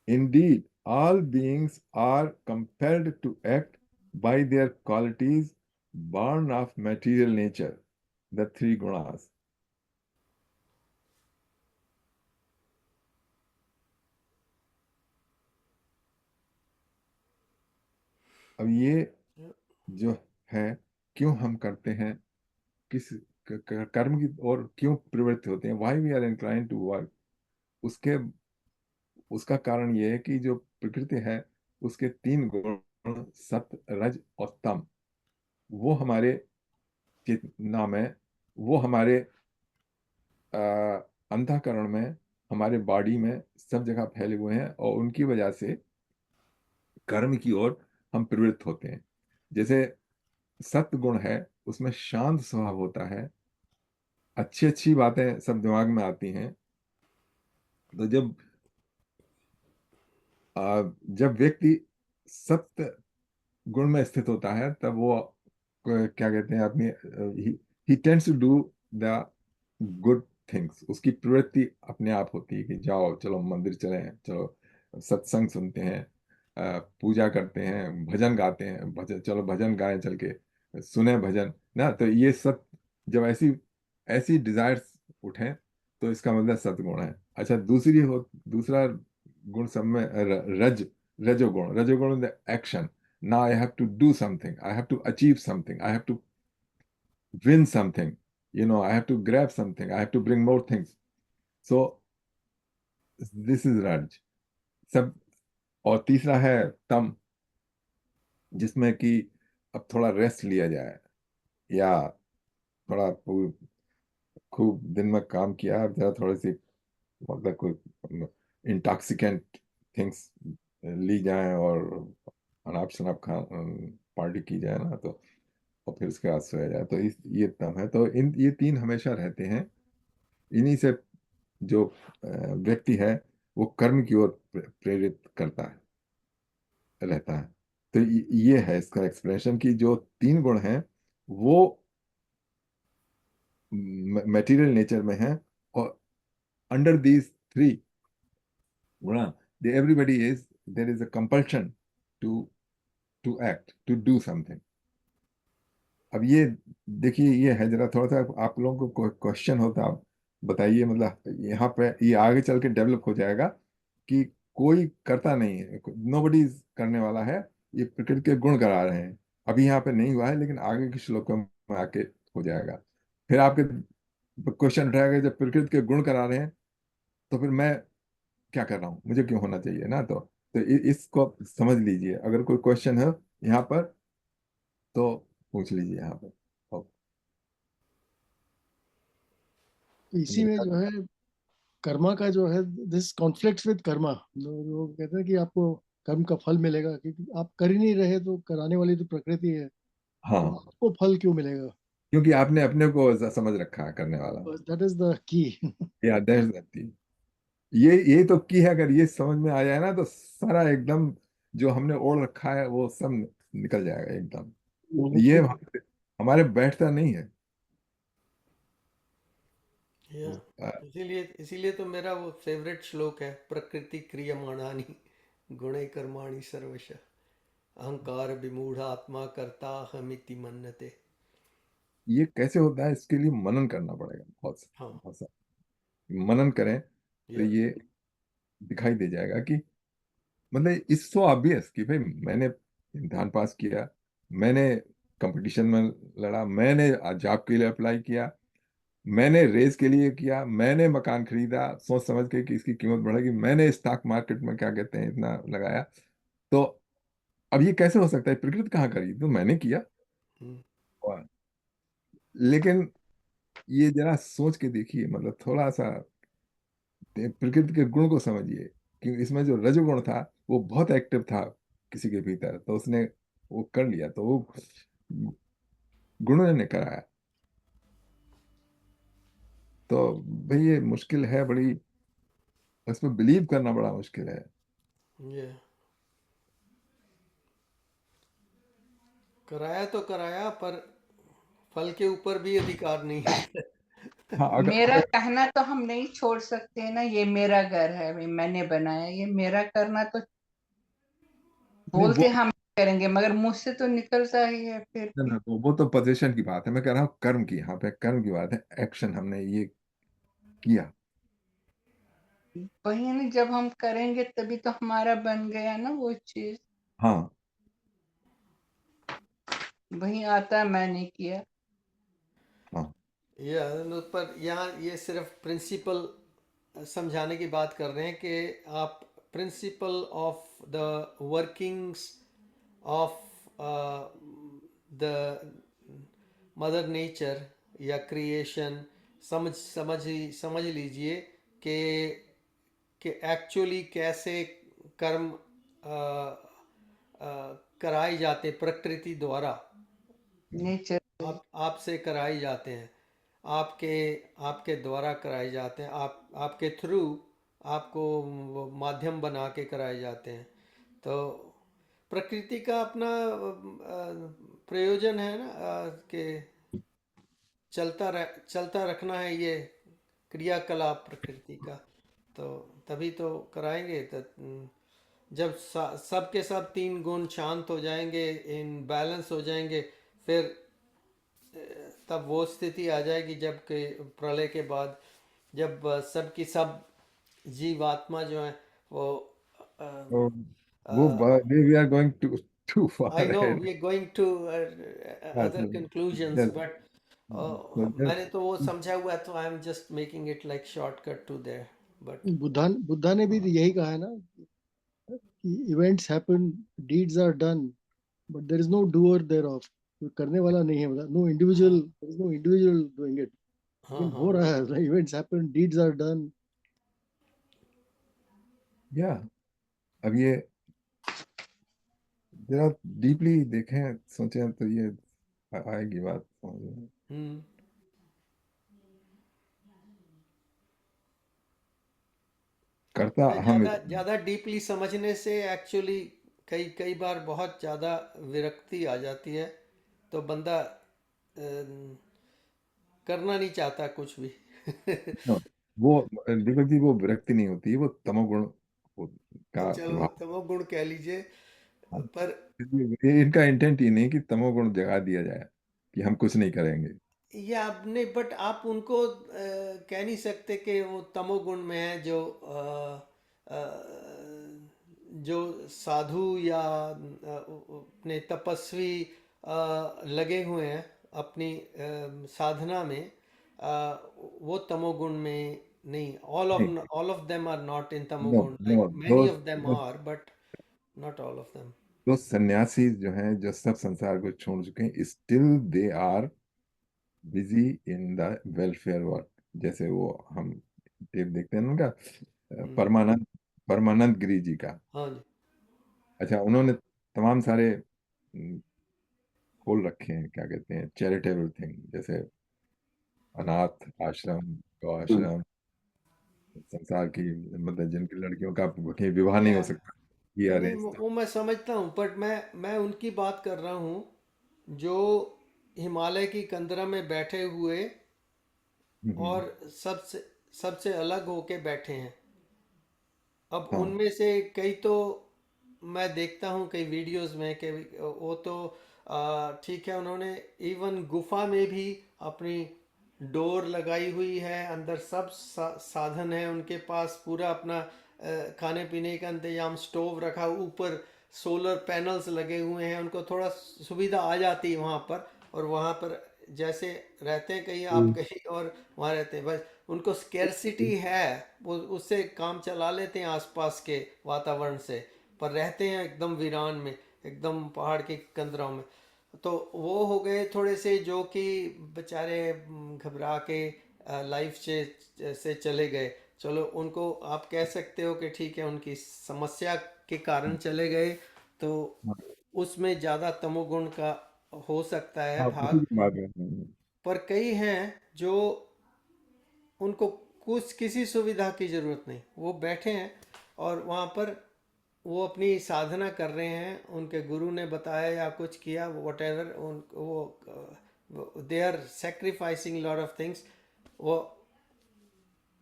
Speaker 2: Indeed, all beings are compelled to act by their qualities born of material nature, the three gunas. अब ये जो है क्यों हम करते हैं, किस कर्म की ओर क्यों प्रवृत्त होते हैं, why we are inclined to work, उसका कारण ये है कि जो प्रकृति है उसके तीन गुण सत्व रज और तम वो हमारे चेतना में, वो हमारे अंतःकरण में, हमारे बॉडी में सब जगह फैले हुए हैं और उनकी वजह से कर्म की ओर हम प्रवृत्त होते हैं. जैसे सत्व गुण है उसमें शांत स्वभाव होता है, अच्छी अच्छी बातें सब दिमाग में आती हैं. तो जब जब व्यक्ति सत्य गुण में स्थित होता है तब वो क्या कहते हैं अपनी ही tends to do the good things. उसकी प्रवृत्ति अपने आप होती है कि जाओ चलो मंदिर चले, चलो सत्संग सुनते हैं, पूजा करते हैं, भजन गाते हैं, भजन चलो भजन गाएं, चल के सुने भजन ना। तो ये सब जब ऐसी ऐसी डिजायर्स उठें तो इसका मतलब सत्गुण है। अच्छा, दूसरा गुण सब में रजोगुण। रजोगुण action. Now I have to do something. I have to achieve something. I have to win something. I have to grab something. I have to bring more things. So this is Raj. सब। और तीसरा है तम, जिसमें कि अब थोड़ा rest लिया जाए, या थोड़ा खूब दिन में काम किया, अब जरा थोड़ी सी मतलब कोई इंटॉक्सिकेंट थिंग्स ली जाए और अनाप शनाप खा पार्टी की जाए ना, तो और फिर उसके बाद सोया जाए, तो ये तम है। तो ये तीन हमेशा रहते हैं। इन्हीं से जो व्यक्ति है वो कर्म की ओर प्रेरित करता है, रहता है। तो ये है इसका एक्सप्लेनेशन कि जो तीन गुण हैं वो मटेरियल नेचर में हैं, और अंडर दीज थ्री गुण everybody is there is a compulsion to to act, to do something. अब ये देखिए, ये है जरा थोड़ा सा आप लोगों को क्वेश्चन होता, आप बताइए, मतलब यहाँ पे ये आगे चल के डेवलप हो जाएगा कि कोई करता नहीं है, नोबडी करने वाला है, ये प्रकृति के गुण करा रहे हैं। अभी यहाँ पे नहीं हुआ है, लेकिन आगे के श्लोकों में आके हो जाएगा। फिर आपके क्वेश्चन उठाएगा, जब प्रकृति के गुण करा रहे हैं तो फिर मैं क्या कर रहा हूँ, मुझे क्यों होना चाहिए ना। तो इसको समझ लीजिए। अगर कोई क्वेश्चन है यहाँ पर तो पूछ लीजिए यहाँ पर।
Speaker 5: तो इसी में जो है कर्मा का जो है दिस कॉन्फ्लिक्ट्स विद कर्मा। लोग कहते हैं कि आपको कर्म का फल मिलेगा, क्योंकि आप कर ही नहीं रहे, तो कराने वाली तो प्रकृति है,
Speaker 2: हाँ,
Speaker 5: तो आपको फल क्यों मिलेगा?
Speaker 2: क्योंकि आपने अपने को समझ रखा है करने वाला।
Speaker 5: बस दैट इज द की।
Speaker 2: या दैट्स द थिंग। ये तो की है। अगर ये समझ में आ जाए ना तो सारा एकदम जो हमने ओढ़ रखा है वो सब निकल जाएगा एकदम। ये हमारे बैठता नहीं है।
Speaker 1: इसीलिए इसीलिए तो मेरा वो फेवरेट श्लोक है, प्रकृति क्रियमाणानि गुणे कर्माणि सर्वश अहंकार विमूढ़ आत्मा कर्ता हमिति मन्यते।
Speaker 2: ये कैसे होता है, इसके लिए मनन करना पड़ेगा,
Speaker 1: हाँ,
Speaker 2: बहुत सा मनन करें तो
Speaker 1: या
Speaker 2: ये दिखाई दे जाएगा कि मतलब इट्स सो ऑब्वियस कि भाई मैंने इम्तिहान पास किया, मैंने कंपटीशन में लड़ा, मैंने जॉब के लिए अप्लाई किया, मैंने रेस के लिए किया, मैंने मकान खरीदा सोच समझ के कि इसकी कीमत बढ़ेगी, मैंने स्टॉक मार्केट में क्या कहते हैं इतना लगाया। तो अब ये कैसे हो सकता है, प्रकृति कहाँ करी, तो मैंने किया।
Speaker 1: हम्म,
Speaker 2: और लेकिन ये जरा सोच के देखिए, मतलब थोड़ा सा प्रकृति के गुण को समझिए कि इसमें जो रजोगुण था वो बहुत एक्टिव था किसी के भीतर, तो उसने वो कर लिया, तो वो गुणों ने कराया। तो भाई ये मुश्किल है बड़ी, उसमें बिलीव करना बड़ा मुश्किल है।
Speaker 1: ये कराया तो कराया, पर फल के ऊपर भी अधिकार नहीं है।
Speaker 2: हाँ,
Speaker 6: मेरा कहना तो हम नहीं छोड़ सकते ना, ये मेरा घर है, मैंने बनाया, ये मेरा करना तो बोलते हम करेंगे, मगर मुझसे तो निकलता ही है फिर भी।
Speaker 2: वो तो पोजीशन की बात है, मैं कह रहा हूँ कर्म की, यहाँ पे कर्म की बात है, एक्शन हमने ये किया।
Speaker 6: वही ना, जब हम करेंगे तभी तो हमारा बन गया ना वो चीज।
Speaker 2: हाँ,
Speaker 6: वही आता है, मैंने किया।
Speaker 2: हाँ,
Speaker 1: पर यहाँ ये सिर्फ प्रिंसिपल समझाने की बात कर रहे हैं कि आप principle of the workings of the mother nature या क्रिएशन समझ लीजिए कि एक्चुअली कैसे कर्म कराए जाते प्रकृति द्वारा,
Speaker 6: नेचर
Speaker 1: आपसे कराए जाते हैं, आपके आपके द्वारा कराए जाते हैं, आपके थ्रू आपको वो माध्यम बना के कराए जाते हैं। तो प्रकृति का अपना प्रयोजन है ना, कि चलता रखना है ये क्रियाकलाप प्रकृति का। तो तभी तो कराएंगे। तो जब सब के सब तीन गुण शांत हो जाएंगे, इन बैलेंस हो जाएंगे, फिर तब वो स्थिति आ जाएगी जब के प्रलय के बाद, जब सबकी सब जीवात्मा जो है वो
Speaker 2: तो वो we are going to
Speaker 1: I
Speaker 2: far
Speaker 1: no
Speaker 2: ahead.
Speaker 1: We are going to other conclusions, but मैंने तो वो समझा हुआ है, तो I am just making it like shortcut to there. But
Speaker 5: Buddha ने भी यही कहा है ना कि events happen, deeds are done, but there is no doer there of. कोई करने वाला नहीं है, मतलब no individual, there is no individual doing it,
Speaker 1: हाँ
Speaker 5: लेकिन
Speaker 1: हाँ
Speaker 5: हो रहा है। Events happen, deeds are done.
Speaker 2: या अब ये जरा डीपली देखें, सोचें तो ये आएगी बात समझ में।
Speaker 1: हम्म
Speaker 2: करता हम
Speaker 1: ज़्यादा डीपली समझने से एक्चुअली कई कई बार बहुत ज़्यादा विरक्ति आ जाती है, तो बंदा करना नहीं चाहता कुछ भी।
Speaker 2: No, वो दीपक जी वो विरक्ति नहीं होती, वो तमोगुण का
Speaker 1: चलो
Speaker 2: प्रभाव।
Speaker 1: तमोगुण कह लीजिए, पर
Speaker 2: इनका इंटेंट ये नहीं कि तमोगुण जगा दिया जाए कि हम कुछ नहीं करेंगे।
Speaker 1: ये आप नहीं, बट आप उनको कह नहीं सकते कि वो तमोगुण में है, जो साधु या अपने तपस्वी लगे हुए हैं अपनी साधना में, वो तमोगुण में नहीं।
Speaker 2: नहीं,
Speaker 1: all of them are not in
Speaker 2: no
Speaker 1: tamoguna,
Speaker 2: no,
Speaker 1: like many of them are, but not all of them.
Speaker 2: those sanyasi जो हैं, जो सब संसार को छोड़ चुके हैं, still they are busy in the welfare work. जैसे वो हम टेप देखते हैं ना उनका, परमानंद परमानंद गिरी जी का।
Speaker 1: हाँ जी।
Speaker 2: अच्छा, उन्होंने तमाम सारे खोल रखे हैं, क्या कहते हैं, चैरिटेबल थिंग, जैसे अनाथ आश्रम, गौ आश्रम, संसार की, मतलब जिनकी लड़कियों का कहीं विवाह नहीं हो
Speaker 1: या
Speaker 2: सकता, ये
Speaker 1: नहीं,
Speaker 2: अरेंज था।
Speaker 1: वो मैं समझता हूँ, बट मैं उनकी बात कर रहा हूँ जो हिमालय की कंदरा में बैठे हुए
Speaker 2: हम्म,
Speaker 1: और सबसे सबसे अलग होके बैठे हैं। अब
Speaker 2: हाँ
Speaker 1: उनमें से कई तो मैं देखता हूँ कई वीडियोस में कि वो तो ठीक है, उन्होंने इवन गुफा में भी अपनी डोर लगाई हुई है, अंदर सब साधन है उनके पास, पूरा अपना खाने पीने का इंतजाम, स्टोव रखा, ऊपर सोलर पैनल्स लगे हुए हैं, उनको थोड़ा सुविधा आ जाती है वहाँ पर। और वहाँ पर जैसे रहते हैं कहीं, आप कहीं और वहाँ रहते हैं, बस उनको स्केर्सिटी है, वो उससे काम चला लेते हैं आसपास के वातावरण से, पर रहते हैं एकदम वीरान में, एकदम पहाड़ के कंदरों में। तो वो हो गए थोड़े से जो कि बेचारे घबरा के लाइफ से चले गए। चलो उनको आप कह सकते हो कि ठीक है, उनकी समस्या के कारण चले गए, तो उसमें ज़्यादा तमोगुण का हो सकता है
Speaker 2: हाँ, उसी
Speaker 1: भाग।
Speaker 2: की बात है।
Speaker 1: पर कई हैं जो उनको कुछ किसी सुविधा की ज़रूरत नहीं, वो बैठे हैं और वहाँ पर वो अपनी साधना कर रहे हैं, उनके गुरु ने बताया या कुछ किया, वट एवर, वो they are sacrificing lot of things. वो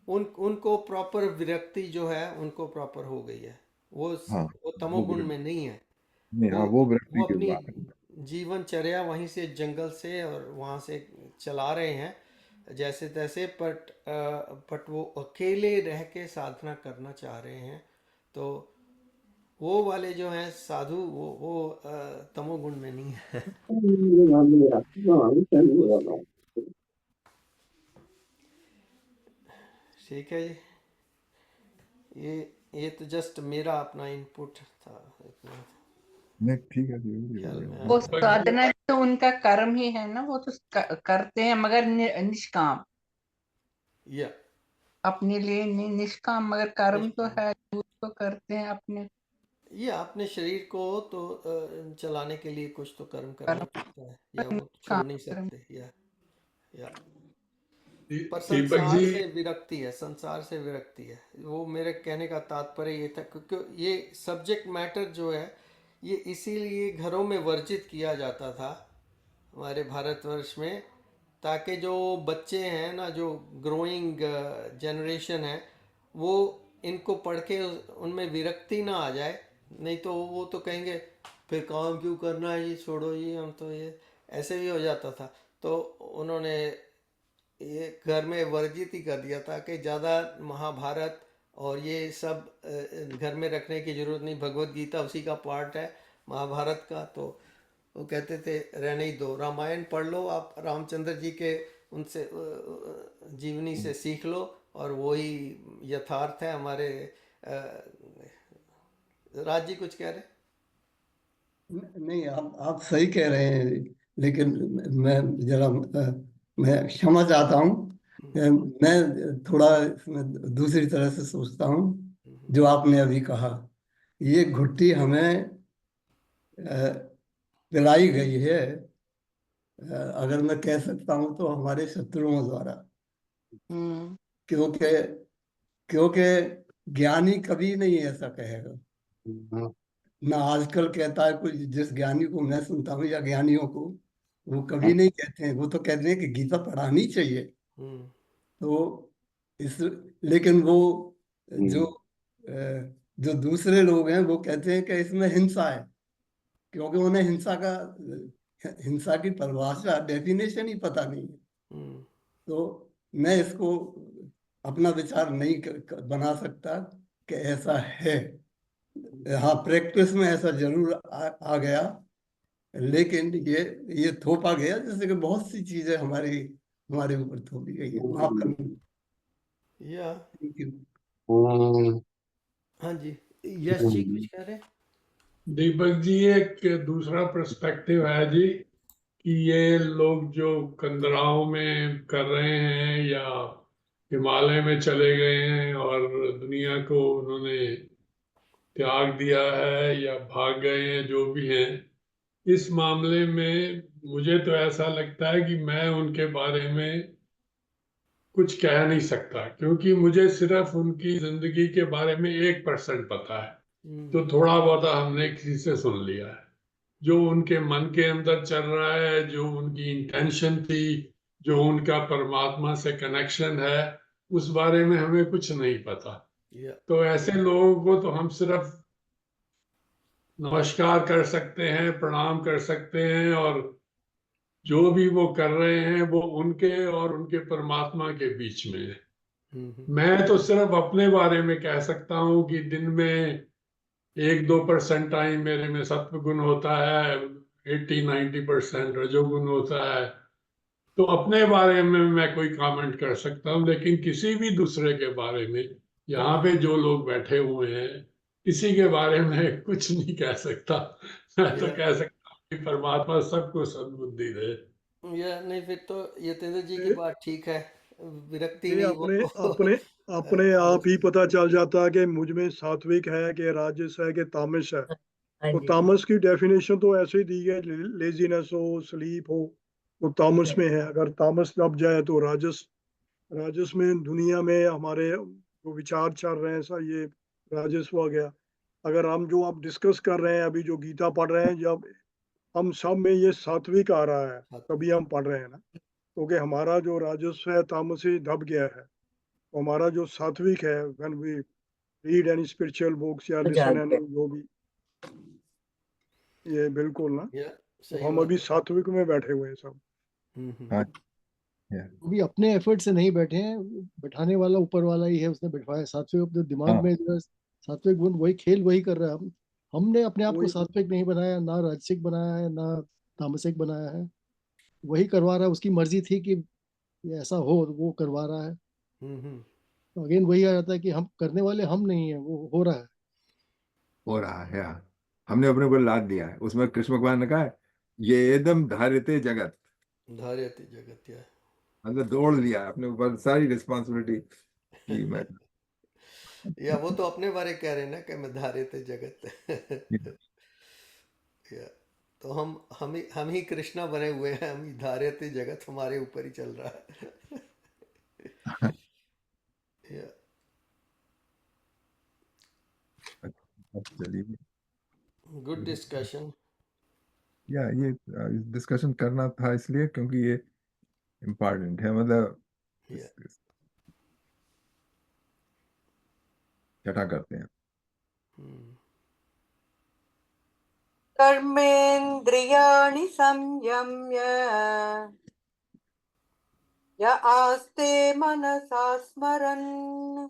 Speaker 1: उनको प्रॉपर विरक्ति जो है उनको प्रॉपर हो गई है।
Speaker 2: हाँ,
Speaker 1: वो
Speaker 2: वो
Speaker 1: तमोगुण में नहीं है।
Speaker 2: नहीं,
Speaker 1: वो
Speaker 2: हाँ, वो विरक्ति
Speaker 1: वो
Speaker 2: की
Speaker 1: अपनी
Speaker 2: बात है।
Speaker 1: जीवनचर्या वहीं से जंगल से और वहाँ से चला रहे हैं जैसे तैसे, बट वो अकेले रह के साधना करना चाह रहे हैं। तो वो वाले जो हैं साधु, वो तमोगुण में नहीं है। ठीक है जी, ये तो जस्ट मेरा अपना इनपुट था, इतना
Speaker 2: नहीं, ठीक है जी,
Speaker 1: ख्याल में
Speaker 6: वो
Speaker 1: आया।
Speaker 6: साधना तो उनका कर्म ही है ना, वो तो करते हैं मगर निष्काम,
Speaker 1: या
Speaker 6: अपने लिए नहीं, निष्काम, मगर कर्म तो
Speaker 1: निष्काम,
Speaker 6: है, तो करते हैं अपने
Speaker 1: ये अपने शरीर को तो चलाने के लिए कुछ तो कर्म करना
Speaker 6: कर्म,
Speaker 1: पड़ता है, या वो छोड़
Speaker 6: काम
Speaker 1: नहीं
Speaker 6: कर्म।
Speaker 1: सकते। या पर
Speaker 7: दीपक
Speaker 1: संसार
Speaker 7: जी,
Speaker 1: से विरक्ति है, संसार से विरक्ति है। वो मेरे कहने का तात्पर्य ये था, क्योंकि ये सब्जेक्ट मैटर जो है ये इसीलिए घरों में वर्जित किया जाता था हमारे भारतवर्ष में, ताकि जो बच्चे हैं ना, जो ग्रोइंग जनरेशन है, वो इनको पढ़ के उनमें विरक्ति ना आ जाए। नहीं तो वो तो कहेंगे फिर काम क्यों करना है, ये छोड़ो, ये हम तो ये ऐसे भी हो जाता था। तो उन्होंने ये घर में वर्जित ही कर दिया था कि ज़्यादा महाभारत और ये सब घर में रखने की जरूरत नहीं, भगवत गीता उसी का पार्ट है महाभारत का। तो वो कहते थे रहने ही दो, रामायण पढ़ लो, आप रामचंद्र जी के उनसे जीवनी से सीख लो, और वही यथार्थ है हमारे। राज जी कुछ कह रहे?
Speaker 8: नहीं, आप सही कह रहे हैं, लेकिन मैं जरा मैं क्षमा चाहता हूँ। मैं थोड़ा इसमें दूसरी तरह से सोचता हूँ। जो आपने अभी कहा, ये घुट्टी हमें पिलाई गई है, अगर मैं कह सकता हूँ तो हमारे शत्रुओं द्वारा।
Speaker 6: हम्म
Speaker 8: क्योंकि क्योंकि ज्ञानी कभी नहीं ऐसा कहेगा ना। आजकल कहता है कोई, जिस ज्ञानी को मैं सुनता हूँ या ज्ञानियों को, वो कभी नहीं कहते हैं। वो तो कहते हैं कि गीता पढ़ानी चाहिए।
Speaker 1: हम्म
Speaker 8: तो इस लेकिन वो जो जो दूसरे लोग हैं वो कहते हैं कि इसमें हिंसा है, क्योंकि उन्हें हिंसा की परिभाषा, डेफिनेशन ही पता नहीं है।
Speaker 1: हम्म
Speaker 8: तो मैं इसको अपना विचार नहीं बना सकता कि ऐसा है। हाँ, प्रैक्टिस में ऐसा जरूर आ गया, लेकिन ये थोपा गया, जैसे कि बहुत सी चीजें हमारे ऊपर थोपी गई है। माफ करना।
Speaker 1: या
Speaker 8: Thank you.
Speaker 1: हाँ जी, यश जी कुछ कह रहे?
Speaker 7: दीपक जी, एक दूसरा पर्सपेक्टिव है जी कि ये लोग जो कंदराओं में कर रहे हैं या हिमालय में चले गए हैं और दुनिया को उन्होंने त्याग दिया है या भाग गए हैं, जो भी हैं, इस मामले में मुझे तो ऐसा लगता है कि मैं उनके बारे में कुछ कह नहीं सकता, क्योंकि मुझे सिर्फ उनकी जिंदगी के बारे में 1% पता है, जो थोड़ा बहुत हमने किसी से सुन लिया है। जो उनके मन के अंदर चल रहा है, जो उनकी इंटेंशन थी, जो उनका परमात्मा से कनेक्शन है, उस बारे में हमें कुछ नहीं पता।
Speaker 1: या
Speaker 7: तो ऐसे लोगों को तो हम सिर्फ नमस्कार कर सकते हैं, प्रणाम कर सकते हैं, और जो भी वो कर रहे हैं वो उनके और उनके परमात्मा के बीच में है। मैं तो सिर्फ अपने बारे में कह सकता हूँ कि दिन में 1-2% टाइम मेरे में सत्व गुण होता है, 80-90% रजोगुण होता है। तो अपने बारे में मैं कोई कमेंट कर सकता हूँ, लेकिन किसी भी दूसरे के बारे में, यहाँ पे जो लोग बैठे हुए हैं, किसी के बारे में कुछ नहीं कह सकता। मैं तो
Speaker 1: या
Speaker 7: कह सकता हूँ कि परमात्मा सबको सद्बुद्धि दे।
Speaker 1: या नहीं, फिर तो यतेंद्र जी की
Speaker 5: ये
Speaker 1: बात ठीक है, विरक्ति
Speaker 5: ये
Speaker 1: नहीं
Speaker 5: अपने
Speaker 1: वो
Speaker 5: अपने अपने आप ही पता चल जाता है कि मुझ में सात्विक है कि राजस है कि तामस है। तो तामस की डेफिनेशन तो ऐसे ही दी है, लेजीनेस हो, स्लीप हो, वो तामस में है। अगर तामस दब जाए तो राजस। राजस में दुनिया में हमारे जो विचार चल रहे हैं सब, ये राजस्व आ गया। अगर हम जो आप डिस्कस कर रहे हैं अभी, जो गीता पढ़ रहे हैं, जब हम सब में ये सात्विक आ रहा है तभी हम पढ़ रहे हैं ना। क्योंकि हमारा जो राजस्व है तामसी दब गया है। तो हमारा जो सात्विक है, when we read any spiritual books या लिसन एनी जो भी, ये बिल्कुल ना।
Speaker 1: या
Speaker 5: तो
Speaker 1: सही
Speaker 5: हम
Speaker 1: बात
Speaker 5: अभी
Speaker 1: है।
Speaker 5: सात्विक में बैठे हुए हैं सब।
Speaker 2: हाँ, yeah,
Speaker 5: अभी अपने एफर्ट से नहीं बैठे हैं, बैठाने वाला ऊपर वाला ही है, उसने बैठवाया सात्विक अपने दिमाग
Speaker 2: हाँ,
Speaker 5: में जो है, सात्विक गुण वही खेल वही कर रहा है। हमने अपने आप को
Speaker 8: वही
Speaker 5: सात्विक नहीं बनाया, ना राजसिक बनाया है, ना तामसिक बनाया है। वही करवा रहा है, उसकी मर्जी थी कि ये ऐसा हो, तो वो करवा रहा है। तो अगेन वही आ जाता है कि हम करने वाले हम नहीं है, वो हो रहा है।
Speaker 2: हो रहा है यार। हमने अपने ऊपर लाद दिया है। उसमें कृष्ण भगवान ने कहा है, ये एकदम धारिते जगत,
Speaker 1: धार्यते जगत या
Speaker 2: मतलब दौड़ लिया है अपने ऊपर सारी रिस्पॉन्सिबिलिटी की मैं।
Speaker 1: या वो तो अपने बारे कह रहे हैं ना कि मैं धार्यते जगत। या तो हम ही कृष्णा बने हुए हैं, हम ही धार्यते जगत, हमारे ऊपर ही चल रहा है। Yeah.
Speaker 2: अब चलिए,
Speaker 1: Good discussion.
Speaker 2: या ये डिस्कशन करना था इसलिए क्योंकि ये इम्पोर्टेंट है, मतलब
Speaker 1: Yeah.
Speaker 2: छठा करते हैं।
Speaker 1: Hmm.
Speaker 3: कर्मेन्द्रियाणि संयम्य य आस्ते मनसा स्मरन्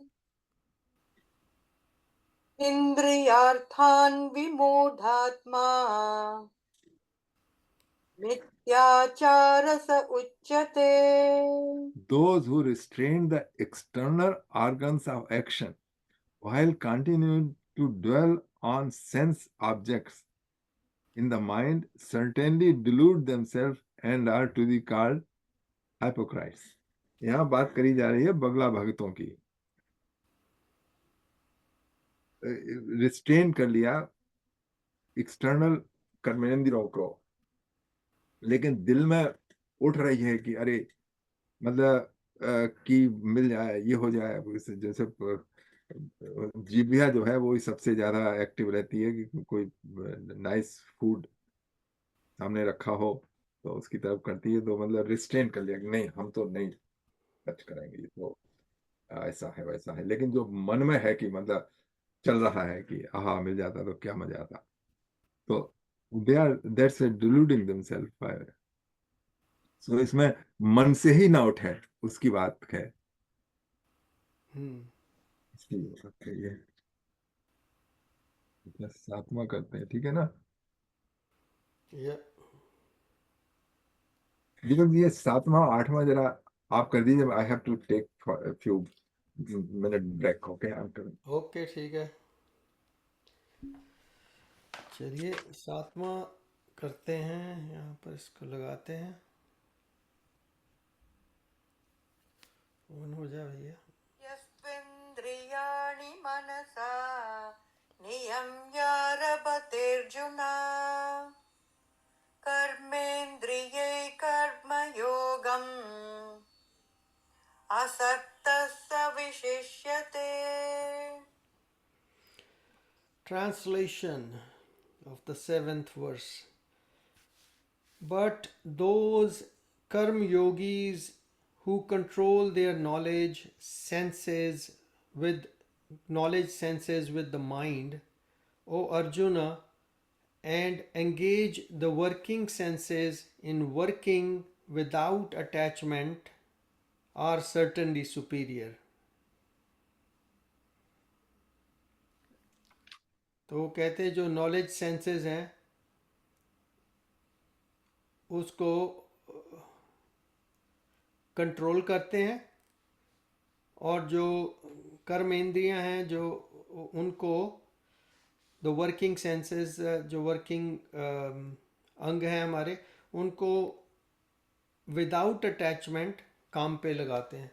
Speaker 3: इन्द्रियार्थान् विमूढात्मा मिथ्याचारस उच्यते।
Speaker 2: Those who restrain the external organs of action while continuing to dwell on sense objects in the mind certainly delude themselves and are to be called hypocrites. यहाँ बात करी जा रही है बगला भगतों की। रिस्ट्रेन कर लिया एक्सटर्नल कर्मेंद्रियों को, लेकिन दिल में उठ रही है कि अरे मतलब कि मिल जाए, ये हो जाए। जैसे जीभिया जो है वो सबसे ज्यादा एक्टिव रहती है कि कोई नाइस फूड सामने रखा हो तो उसकी तरफ करती है, तो मतलब रिस्ट्रेन कर लिया कि नहीं हम तो नहीं टच करेंगे, ये तो ऐसा है वैसा है। लेकिन जो मन में है कि मतलब चल रहा है कि आहा मिल जाता तो क्या मजा आता, तो दे आर दैट्स डिलूडिंग देमसेल्फ। सो इसमें मन से ही ना उठे उसकी बात है,
Speaker 1: Hmm.
Speaker 2: इसलिए ये सातवां करते हैं, ठीक है ना।
Speaker 1: Yeah.
Speaker 2: दीपक जी ये सातवां आठवां जरा आप कर दीजिए। I have to take few minute break. Okay
Speaker 1: okay ठीक है, चलिए सातवां करते हैं। यहाँ पर इसको लगाते हैं, ऑन हो जाए भैया।
Speaker 3: यस्त्विन्द्रियाणि मनसा नियम्यारभतेऽर्जुन कर्मेन्द्रियै कर्मयोगम् असक्तः स विशिष्यते।
Speaker 1: Translation of the 7th verse. But those karm yogis who control their knowledge senses with the mind, O Arjuna, and engage the working senses in working without attachment, are certainly superior. तो वो कहते हैं जो knowledge senses हैं उसको control करते हैं, और जो कर्म इंद्रियां हैं जो उनको द वर्किंग सेंसेस, जो वर्किंग अंग हैं हमारे, उनको विदाउट अटैचमेंट काम पे लगाते हैं।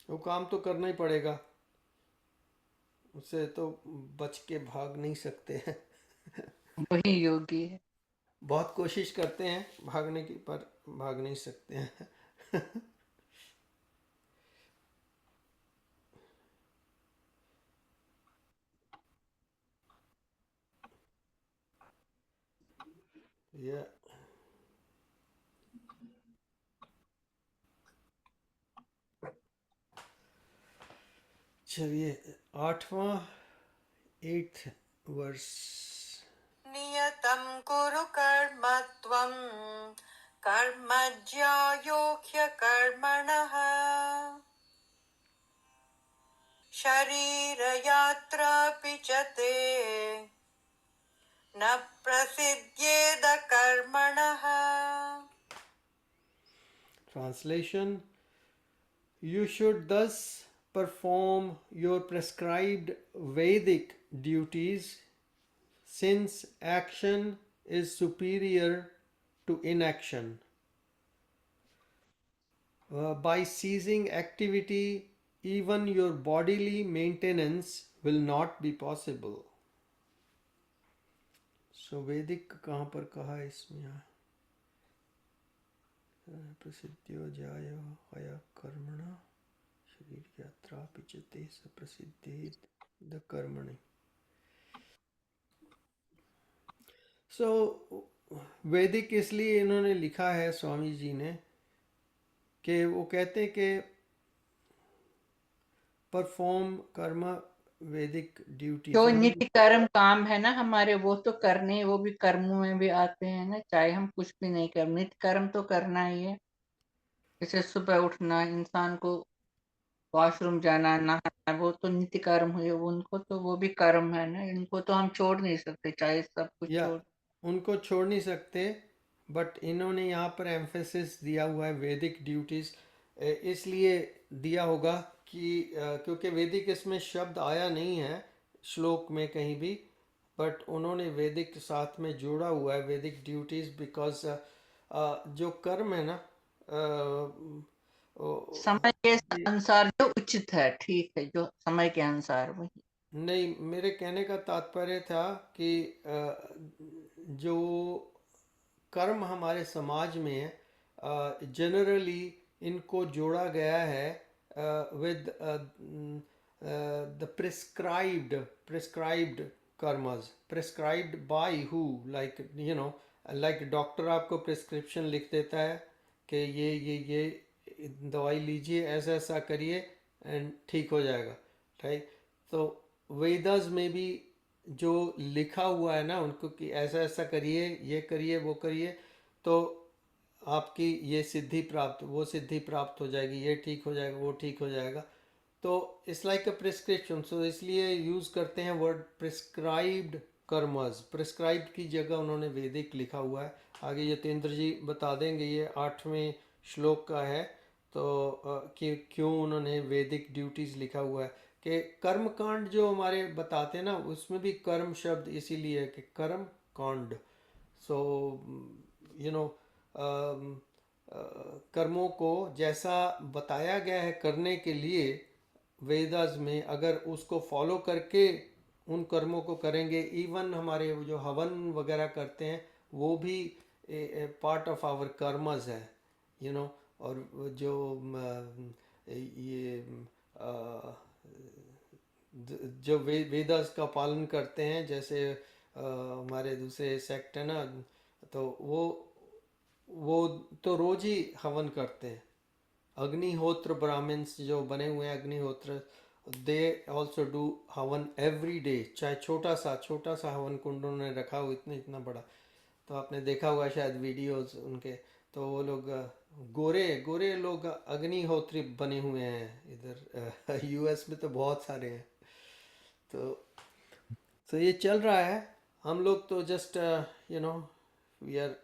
Speaker 1: वो काम तो करना ही पड़ेगा, उससे तो बच के भाग नहीं सकते हैं।
Speaker 6: वही योगी है।
Speaker 1: बहुत कोशिश करते हैं भागने की, पर भाग नहीं सकते हैं। Yeah. चलिए आठवां 8th वर्स।
Speaker 3: नियतं कुरु कर्म त्वं कर्म ज्यायो ह्यकर्मणः शरीरयात्रापि च ते न प्रसिद्ध्येद कर्मणः।
Speaker 1: Translation: You should thus perform your prescribed Vedic duties, since action is superior to inaction. By ceasing activity, even your bodily maintenance will not be possible. So Vedic कहाँ पर कहा है इसमें? प्रसिद्ध्यो जायो हया कर्मणा शरीर यात्रा पिचते स प्रसिद्धि द कर्मणि. सो वैदिक इसलिए इन्होंने लिखा है स्वामी जी ने कि वो कहते हैं कि परफॉर्म कर्म वैदिक ड्यूटी.
Speaker 6: जो नित्य कर्म काम है ना हमारे, वो तो करने, वो भी कर्मों में भी आते हैं ना, चाहे हम कुछ भी नहीं कर, नित्य कर्म तो करना ही है. जैसे सुबह उठना, इंसान को वॉशरूम जाना, नहाना, वो तो नित्य कर्म हुए, उनको तो वो भी कर्म है ना, इनको तो हम छोड़ नहीं सकते, चाहे सब कुछ
Speaker 1: या
Speaker 6: छोड़.
Speaker 1: उनको छोड़ नहीं सकते, बट इन्होंने यहाँ पर एम्फेसिस दिया हुआ है वैदिक ड्यूटीज. इसलिए दिया होगा कि क्योंकि वैदिक इसमें शब्द आया नहीं है श्लोक में कहीं भी, बट उन्होंने वैदिक साथ में जोड़ा हुआ है वैदिक ड्यूटीज, बिकॉज जो कर्म है ना
Speaker 6: समय के अनुसार जो उचित है, ठीक है, जो समय के अनुसार वही.
Speaker 1: नहीं, मेरे कहने का तात्पर्य था कि जो कर्म हमारे समाज में है जनरली इनको जोड़ा गया है with the prescribed karmas. Prescribed by who, like you know, like doctor आपको प्रिस्क्रिप्शन लिख देता है कि ये दवाई लीजिए, ऐसा ऐसा करिए एंड ठीक हो जाएगा, ठीक. तो वेदास में भी जो लिखा हुआ है ना उनको कि ऐसा ऐसा करिए, ये करिए, वो करिए, तो आपकी ये सिद्धि प्राप्त, वो सिद्धि प्राप्त हो जाएगी, ये ठीक हो जाएगा, वो ठीक हो जाएगा. तो इट्स लाइक अ प्रिस्क्रिप्शन. सो इसलिए यूज़ करते हैं वर्ड प्रिस्क्राइब्ड कर्मस. प्रिस्क्राइब्ड की जगह उन्होंने वैदिक लिखा हुआ है. आगे यतेंद्र जी बता देंगे, ये 8वें श्लोक का है, तो कि क्यों उन्होंने वैदिक ड्यूटीज़ लिखा हुआ है. कि कर्म कांड जो हमारे बताते हैं ना, उसमें भी कर्म शब्द इसीलिए है कि कर्म कांड. सो यू नो कर्मों को जैसा बताया गया है करने के लिए वेदास में, अगर उसको फॉलो करके उन कर्मों को करेंगे, इवन हमारे वो जो हवन वगैरह करते हैं वो भी पार्ट ऑफ आवर कर्मस है, यू नो. और जो ये जो वेदास का पालन करते हैं, जैसे हमारे दूसरे सेक्ट है ना, तो वो तो रोज ही हवन करते हैं. अग्निहोत्र ब्राह्मण्स जो बने हुए हैं अग्निहोत्र, दे ऑल्सो डू हवन एवरी डे. चाहे छोटा सा हवन कुंड उन्होंने रखा हो, इतना बड़ा. तो आपने देखा होगा शायद वीडियोस उनके. तो वो लोग गोरे लोग अग्निहोत्री बने हुए हैं इधर. यूएस में तो बहुत सारे हैं. तो ये चल रहा है. हम लोग तो just you know we are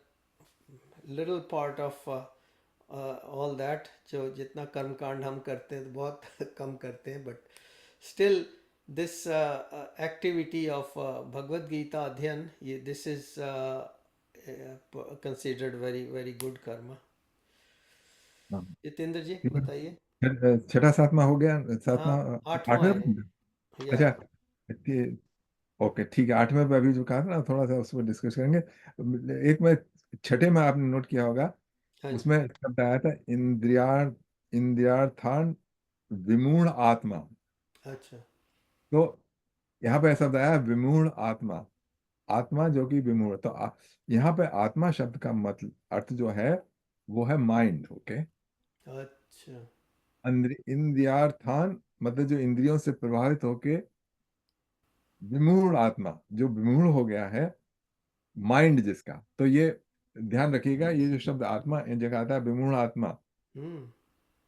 Speaker 1: little part of all that. जो जितना कर्म कांड हम करते हैं तो बहुत कम करते हैं, but still this activity of Bhagavad Gita अध्ययन, ये this is considered very very good karma. Jitendra जी बताइए.
Speaker 2: छठा सातवां हो गया, सातवां
Speaker 1: हाँ, 8वां
Speaker 2: आठवें
Speaker 1: है.
Speaker 2: पे? अच्छा, ओके, ठीक है. 8वें पे अभी जो कहा था ना, थोड़ा सा उस पर डिस्कस करेंगे. एक में छठे में आपने नोट किया होगा,
Speaker 1: हाँ जी.
Speaker 2: उसमें शब्द आया था इंद्रियार्थान विमूढ़ आत्मा.
Speaker 1: अच्छा.
Speaker 2: तो यहाँ पे शब्द आया विमूढ़ आत्मा, आत्मा जो कि विमूढ़. तो यहाँ पे आत्मा शब्द का मतलब अर्थ जो है वो है माइंड. ओके.
Speaker 1: अच्छा.
Speaker 2: इंद्रियार्थान मतलब जो इंद्रियों से प्रभावित होके, विमूढ़ आत्मा जो विमूढ़ हो गया है, माइंड जिसका. तो ये ध्यान रखिएगा, ये जो शब्द आत्मा इन जगह आता है, विमूढ़ आत्मा,
Speaker 1: हम्म.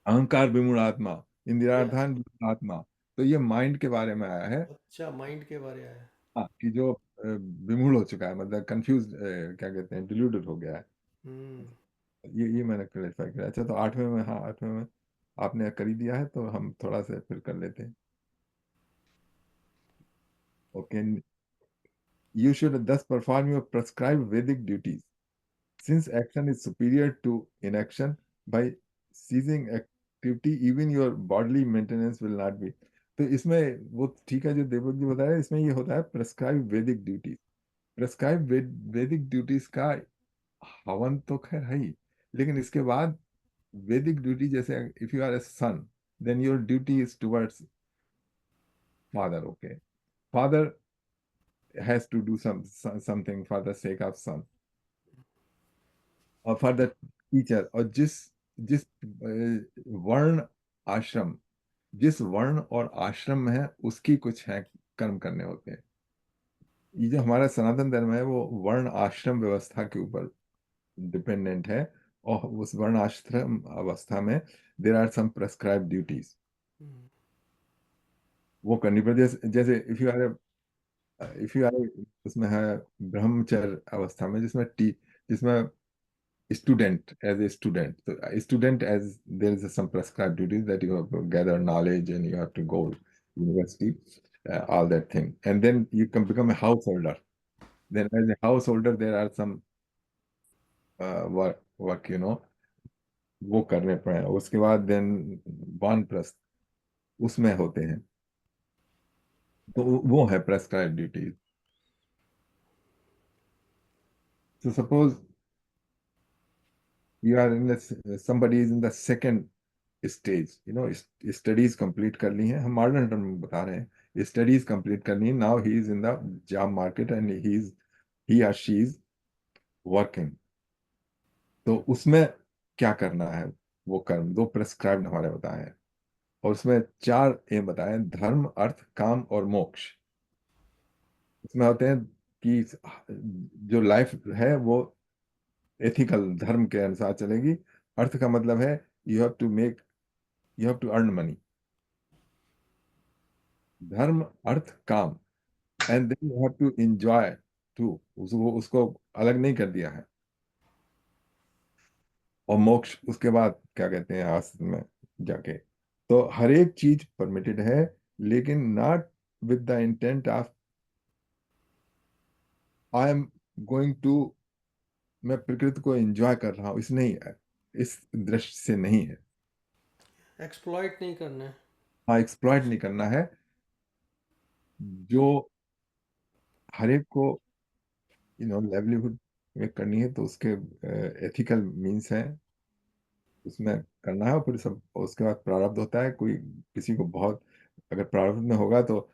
Speaker 2: अहंकार विमूढ़ आत्मा,
Speaker 1: या
Speaker 2: इंद्रियार्थान विमूढ़ आत्मा, तो ये माइंड के बारे में आया है.
Speaker 1: अच्छा, माइंड के बारे में आया.
Speaker 2: हाँ, कि जो विमूढ़ हो चुका है, मतलब कंफ्यूज, क्या कहते हैं, डिल्यूटेड हो गया है.
Speaker 1: हम्म.
Speaker 2: ये मैंने क्लैरिफाई किया. अच्छा, तो 8वें में, हाँ 8वें में आपने कर ही दिया है, तो हम थोड़ा सा फिर कर लेते हैं. Okay. You should thus perform your prescribed Vedic duties, since action is superior to inaction. By ceasing activity, even your bodily maintenance will not be. तो इसमें वो ठीक है जो देवक जी बताया, इसमें ये होता है प्रेस्क्राइब वैदिक ड्यूटीज. प्रेस्क्राइब वैदिक ड्यूटीज का हवन तो खैर है ही, लेकिन इसके बाद वैदिक ड्यूटी जैसे if you are a son then your duty is towards father. Okay, father has to do something for the sake of son और फॉर द टीचर. और जिस जिस वर्ण आश्रम, जिस वर्ण और आश्रम में है उसकी कुछ है कर्म करने होते हैं. ये जो हमारा सनातन धर्म है वो वर्ण आश्रम व्यवस्था के ऊपर डिपेंडेंट है. और उस वर्ण आश्रम अवस्था में there are some prescribe duties, वो करनी पड़ती है. जैसे इफ यू आर उसमें है ब्रह्मचर्य अवस्था में, जिसमें student as a student. So a student, as there is some prescribed duties that you have to gather knowledge and you have to go university, all that thing. And then you can become a householder. Then as a householder, there are some work, वो करने पड़े. उसके बाद then वानप्रस्थ उसमें होते हैं. तो वो है prescribed duties. So suppose you are somebody is in the second stage, studies complete कर ली हैं. हम मॉडर्न टर्म में बता रहे हैं, स्टडीज कंप्लीट कर ली हैं. Now he is in the job market and he और शी इज वर्किंग. तो उसमें क्या करना है, वो कर्म दो प्रेस्क्राइब्ड हमारे बताए हैं. और उसमें 4 एम बताए: धर्म, अर्थ, काम और मोक्ष. इसमें होते हैं कि जो लाइफ है वो एथिकल धर्म के अनुसार चलेगी. अर्थ का मतलब है you have to earn money. धर्म, अर्थ, काम, and then you have to enjoy too. उसको अलग नहीं कर दिया है. और मोक्ष उसके बाद क्या कहते हैं आस्तिक में जाके. तो हर एक चीज परमिटेड है, लेकिन not with the intent of I am going to, मैं प्रकृति को एंजॉय कर रहा हूं. इस नहीं है, इस दृष्टि से नहीं है.
Speaker 1: एक्सप्लॉइट नहीं करना है.
Speaker 2: हाँ, एक्सप्लॉइट नहीं करना है. जो हर एक को लाइवलीहुड में करनी है तो उसके एथिकल मीन्स हैं, उसमें करना है. और फिर सब उसके बाद प्रारब्ध होता है. कोई किसी को बहुत, अगर प्रारब्ध में होगा तो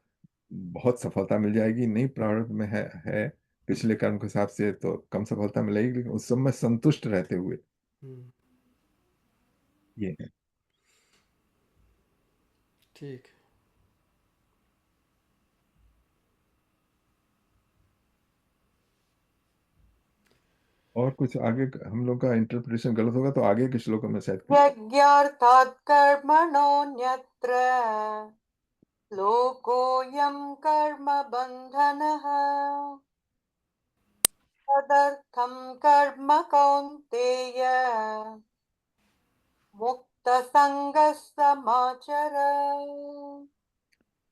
Speaker 2: बहुत सफलता मिल जाएगी. नहीं प्रारब्ध में है पिछले कर्म के हिसाब से तो कम सफलता मिलेगी, लेकिन उस सब में संतुष्ट रहते हुए
Speaker 1: हम्म,
Speaker 2: ये है.
Speaker 1: ठीक.
Speaker 2: और कुछ आगे हम लोग का इंटरप्रिटेशन गलत होगा तो आगे के श्लोकों में शायद
Speaker 3: यज्ञार्थात् कर्मणोऽन्यत्र लोकोऽयं कर्म बन्धनः तदर्थं कर्म कौन्तेय मुक्तसङ्गः समाचर.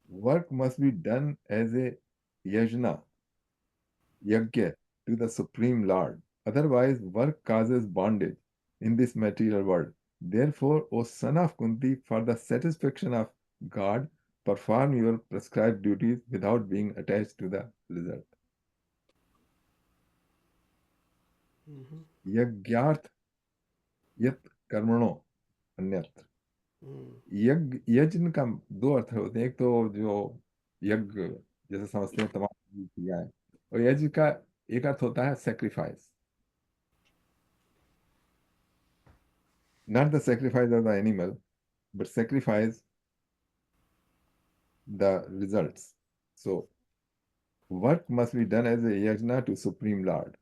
Speaker 2: work must be done as a yajna, yajna to the Supreme Lord. Otherwise, work causes bondage in this material world. Therefore, O son of Kunti, for the satisfaction of God, perform your prescribed duties without being attached to the result. यज्ञार्थ यत कर्मणो अन्यत्र. यज्ञ का 2 अर्थ होते हैं. एक तो जो यज्ञ जैसे समझते हैं तमाम क्रियाएं, और यज्ञ का एक अर्थ होता है sacrifice. Not the sacrifice of the animal, but sacrifice the results. So, work must be done as a yajna to Supreme Lord.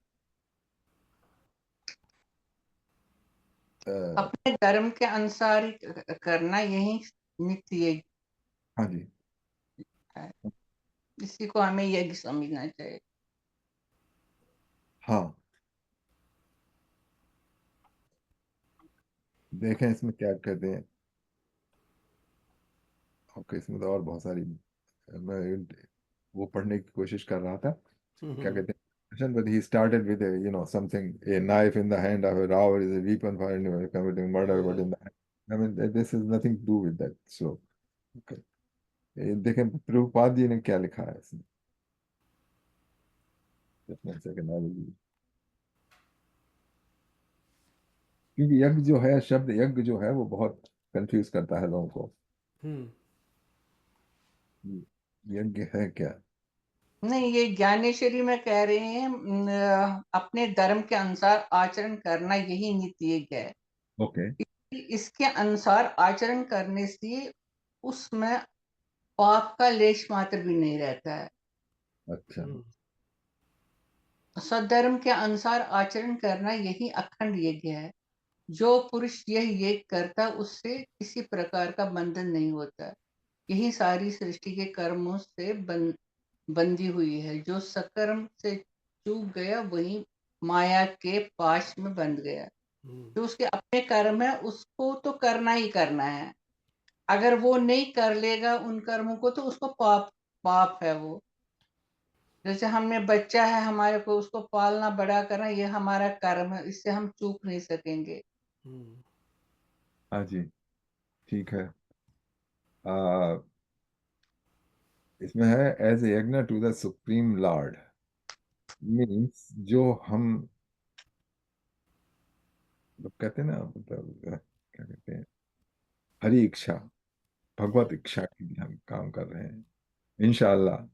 Speaker 6: अपने धर्म के अनुसार ही करना, यही नित्य यज्ञ
Speaker 2: हाँ जी.
Speaker 6: है. इसी को हमें यज्ञ समझना चाहिए.
Speaker 2: हाँ, देखें इसमें क्या कहते हैं. ओके, इसमें तो और बहुत सारी, मैं वो पढ़ने की कोशिश कर रहा था. क्या कहते हैं, but he started with something, a knife in the hand of a robber is a weapon for anyone committing murder, but in the hand, I mean this has nothing to do with that. So okay, देखें प्रभुपाद जी ने क्या लिखा है इसमें. Just one second, I will क्योंकि यज्ञ जो है, शब्द यज्ञ जो है वो बहुत कंफ्यूज करता है लोगों को। यज्ञ है क्या?
Speaker 6: नहीं, ये ज्ञानेश्वरी में कह रहे हैं अपने धर्म के अनुसार आचरण करना यही नीति यज्ञ है।
Speaker 2: ओके।
Speaker 6: इसके अनुसार आचरण करने से उसमें पाप का लेश मात्र भी नहीं रहता है।
Speaker 2: अच्छा।
Speaker 6: सद्धर्म के अनुसार आचरण करना यही अखंड यज्ञ है। जो पुरुष यह यज्ञ करता उससे किसी प्रकार का बंधन नहीं होता। यही सारी सृष्टि के कर्मों से बंधी हुई है। जो सकर्म से चूक गया वही माया के पाश में बंध गया। जो उसके अपने कर्म है उसको तो करना ही करना है। अगर वो नहीं कर लेगा उन कर्मों को तो उसको पाप है वो। जैसे हमें बच्चा है, हमारे को उसको पालना बड़ा करना ये हमारा कर्म है, इससे हम चूक नहीं सकेंगे।
Speaker 2: हाँ जी, ठीक है। इसमें है as a yajna to the supreme lord, means जो हम लोग कहते हैं ना, मतलब क्या कहते हैं, हरी इच्छा, भगवत इच्छा के लिए हम काम कर रहे हैं, इंशाअल्लाह।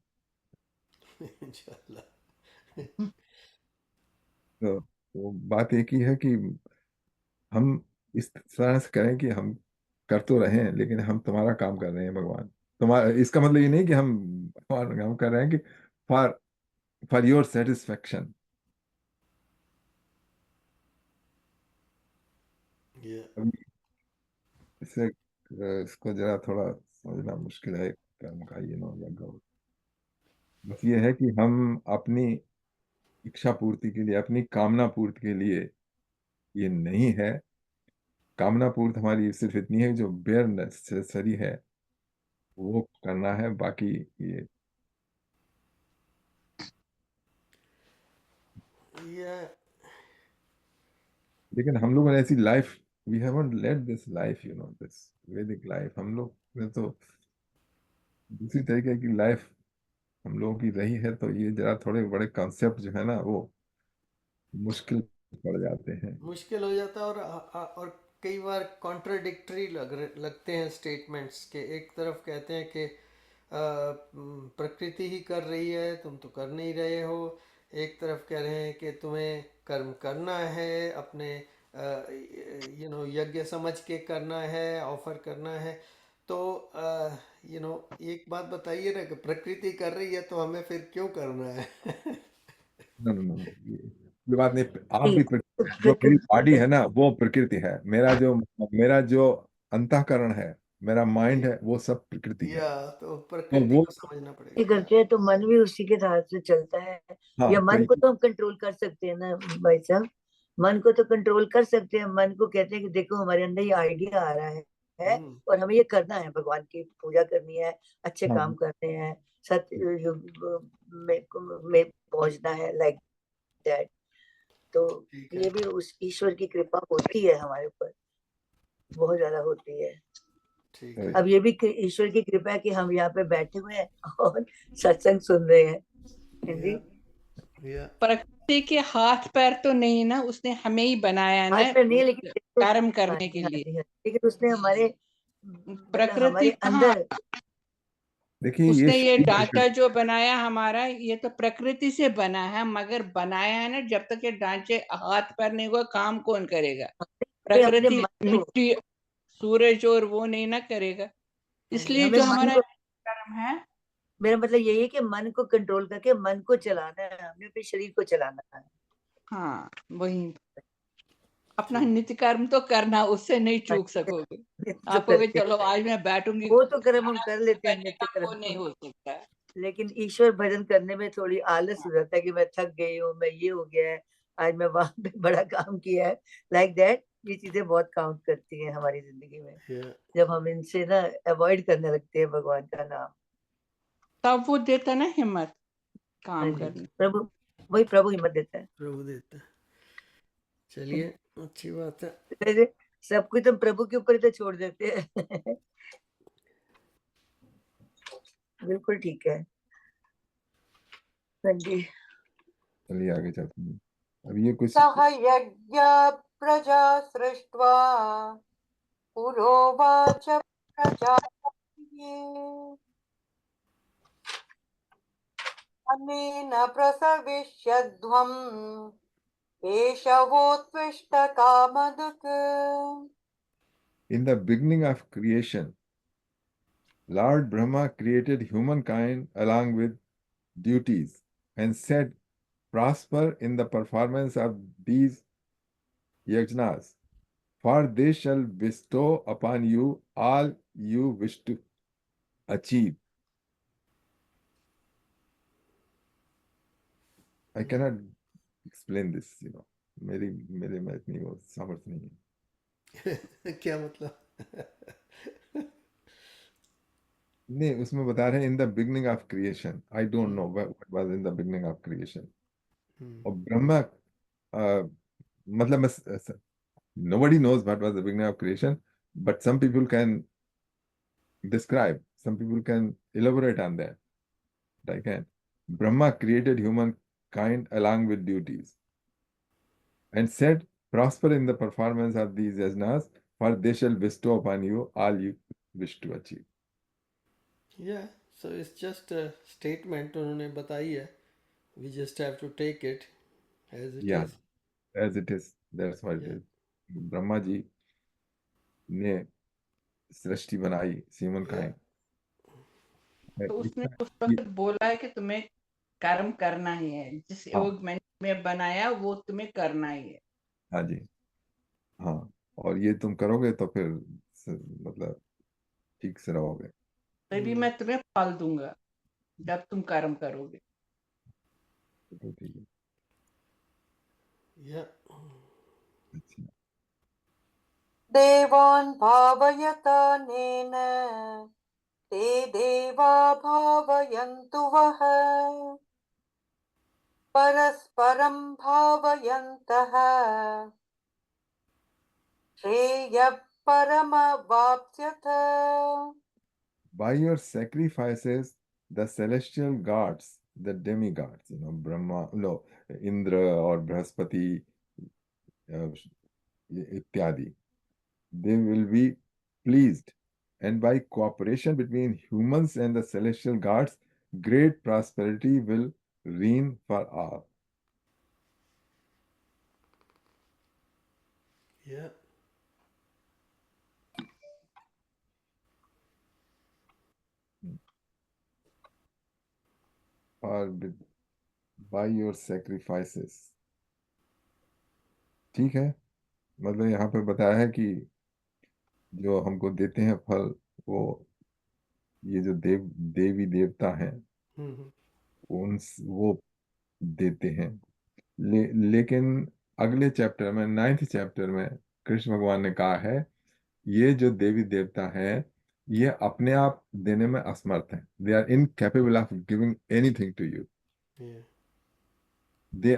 Speaker 2: तो बात एक ही है कि हम इस तरह से करें कि हम कर तो रहे हैं लेकिन हम तुम्हारा काम कर रहे हैं भगवान। तुम्हारा इसका मतलब ये नहीं कि हम हमारा काम कर रहे हैं कि फॉर फॉर योर सेटिस्फेक्शन। इससे इसको जरा थोड़ा समझना मुश्किल है कर्म का, ये नो या। बस ये है कि हम अपनी इच्छा पूर्ति के लिए, अपनी कामना पूर्ति के लिए ये नहीं है। कामना पूर्ति हमारी सिर्फ इतनी है जो बेयर नेसेसरी है वो करना है, बाकी ये लेकिन हम लोगों ने ऐसी life, we haven't led this life, you know, this Vedic life, हम लोग ने तो दूसरी तरीके की लाइफ हम लोगों की रही है। तो ये जरा थोड़े बड़े कॉन्सेप्ट जो है ना वो मुश्किल पड़ जाते हैं।
Speaker 1: मुश्किल हो जाता है और कई बार कॉन्ट्राडिक्टरी लगते हैं स्टेटमेंट्स के। एक तरफ कहते हैं कि प्रकृति ही कर रही है, तुम तो कर नहीं रहे हो। एक तरफ कह रहे हैं कि तुम्हें कर्म करना है, अपने यज्ञ समझ के करना है, ऑफर करना है। तो एक बात बताइए ना कि प्रकृति कर रही है तो हमें फिर क्यों करना है?
Speaker 2: नो नो नो, ये बात नहीं। आप भी जो मेरी बॉडी है ना वो प्रकृति है, मेरा जो अंतःकरण है, मेरा माइंड है, वो सब प्रकृति है।
Speaker 1: तो
Speaker 2: तो
Speaker 1: प्रकृति
Speaker 2: वो
Speaker 1: को समझना
Speaker 9: ये
Speaker 1: पड़ेगा।
Speaker 9: करते हैं तो मन भी उसी के साथ से चलता है।
Speaker 2: हाँ,
Speaker 9: या
Speaker 2: तो
Speaker 9: मन को तो हम कंट्रोल कर सकते हैं ना भाई साहब, मन को तो कंट्रोल कर सकते हैं। मन को कहते हैं कि देखो हमारे अंदर ये आइडिया आ रहा है और हमें ये करना है, भगवान की पूजा करनी है, अच्छे
Speaker 2: हाँ,
Speaker 9: काम करने हैं, सत्य युग में पहुंचना है, लाइक दैट। तो
Speaker 1: ठीक है।
Speaker 9: ये भी उस ईश्वर की कृपा होती है हमारे ऊपर, बहुत ज्यादा होती है।
Speaker 1: ठीक है।
Speaker 9: अब ये भी ईश्वर की कृपा है कि हम यहाँ पे बैठे हुए हैं और सत्संग सुन रहे हैं। जी,
Speaker 6: प्रकृति के हाथ पैर तो नहीं ना, उसने हमें ही बनाया ना
Speaker 9: हाथ पे नहीं, लेकिन
Speaker 6: कर्म
Speaker 9: हाँ
Speaker 6: करने
Speaker 9: जी
Speaker 6: के
Speaker 9: हाँ
Speaker 6: लिए।
Speaker 9: जी हाँ, लेकिन उसने हमारे मतलब
Speaker 6: प्रकृति
Speaker 9: हमारे
Speaker 6: कहाँ,
Speaker 9: अंदर
Speaker 2: देखिए
Speaker 6: उसने ये
Speaker 2: शरीर
Speaker 6: ढांचा जो बनाया हमारा, ये तो प्रकृति से बना है, मगर बनाया है ना, जब तक ये ढांचे हाथ पैर नहीं हुआ काम कौन करेगा?
Speaker 9: अपने
Speaker 6: प्रकृति
Speaker 9: मन को,
Speaker 6: मिट्टी सूरज और वो नहीं ना करेगा। इसलिए
Speaker 9: हमें
Speaker 6: जो
Speaker 9: मन
Speaker 6: हमारा
Speaker 9: को,
Speaker 6: कर्म है,
Speaker 9: मेरा मतलब यही है कि मन को कंट्रोल करके मन को चलाना है, हमें अपने शरीर को चलाना है।
Speaker 6: हाँ वही अपना नित्य कर्म तो करना, उससे नहीं चूक सकोगे।
Speaker 9: तो
Speaker 6: आप कहोगे
Speaker 9: करते
Speaker 6: चलो आज मैं बैठूंगी,
Speaker 9: वो तो कर्म हम
Speaker 6: खाना
Speaker 9: कर लेते हैं, नित्य
Speaker 6: बनेगा, वो
Speaker 9: कर्म।
Speaker 6: नहीं हो सकता है।
Speaker 9: लेकिन ईश्वर भजन करने में थोड़ी आलस हो जाता है कि मैं थक गई हूँ, मैं ये हो गया है, आज मैं वहां पे बड़ा काम किया है, लाइक दैट। ये चीजें बहुत काउंट करती हैं हमारी जिंदगी में, जब हम इनसे ना अवॉइड करने लगते हैं भगवान का नाम।
Speaker 6: तब वो देता ना हिम्मत
Speaker 9: हाँ
Speaker 6: काम
Speaker 9: जी,
Speaker 6: करने।
Speaker 9: प्रभु, वही प्रभु हिम्मत देता है।
Speaker 1: प्रभु देता है। चलिए, अच्छी बात है।
Speaker 9: वैसे सब कुछ हम प्रभु के ऊपर ही तो छोड़ देते हैं। बिल्कुल ठीक है। हाँ जी,
Speaker 2: चलिए आगे चलते हैं। अब ये कुछ
Speaker 3: सह यज्ञ प्रजा सृष्ट्वा पुरोवाच प्रजापतिः अनेन प्रसविष्यध्वम् एषवोत्विष्ट कामधुक्.
Speaker 2: In the beginning of creation, Lord Brahma created humankind along with duties and said, prosper in the performance of these yajnas, for they shall bestow upon you all you wish to achieve. I cannot explain this, मेरे में इतनी वो सामर्थ्य नहीं है.
Speaker 1: क्या मतलब?
Speaker 2: नहीं, उसमें बता रहे हैं in the beginning of creation. I don't know what was in the beginning of creation. और ब्रह्मा मतलब nobody knows what was the beginning of creation, but some people can describe, some people can elaborate on that. I can. Brahma created humankind along with duties and said, prosper in the performance of these yajnas, for they shall bestow upon you all you wish to achieve.
Speaker 1: Yeah, so it's just a statement उन्होंने बताई है. We just have to take it as it
Speaker 2: Yeah,
Speaker 1: is.
Speaker 2: as it is. That's what it is. Brahma ji ने सृष्टि बनाई humankind.
Speaker 6: तो उसने उस वक्त बोला है कि तुम्हें कर्म करना ही है, जिस योग मैंने तुम्हें बनाया वो तुम्हें करना ही है.
Speaker 2: हाँ जी, हाँ, और ये तुम करोगे तो फिर मतलब ठीक से रहोगे.
Speaker 6: तभी मैं तुम्हें फल दूंगा जब तुम कर्म करोगे.
Speaker 2: तो ठीक है.
Speaker 1: Yeah.
Speaker 2: अच्छा.
Speaker 3: देवान् भावयतानेन ते देवा भावयन्तु वः परस्परं भावयन्तः श्रेयः परमवाप्स्यथ.
Speaker 2: By your sacrifices, the celestial gods, the demigods, Brahma, no, Indra or Brahaspati, ityadi, they will be pleased. And by cooperation between humans and the celestial gods, great prosperity will reign for all.
Speaker 1: Yeah.
Speaker 2: Or by your sacrifices. ठीक है, मतलब यहाँ पे बताया है कि जो हमको देते हैं फल, वो ये जो देवी देवता हैं वो देते हैं. लेकिन अगले चैप्टर में 9th चैप्टर में कृष्ण भगवान ने कहा है ये जो देवी देवता हैं ये अपने आप देने में असमर्थ हैं. They are incapable of giving anything to you. They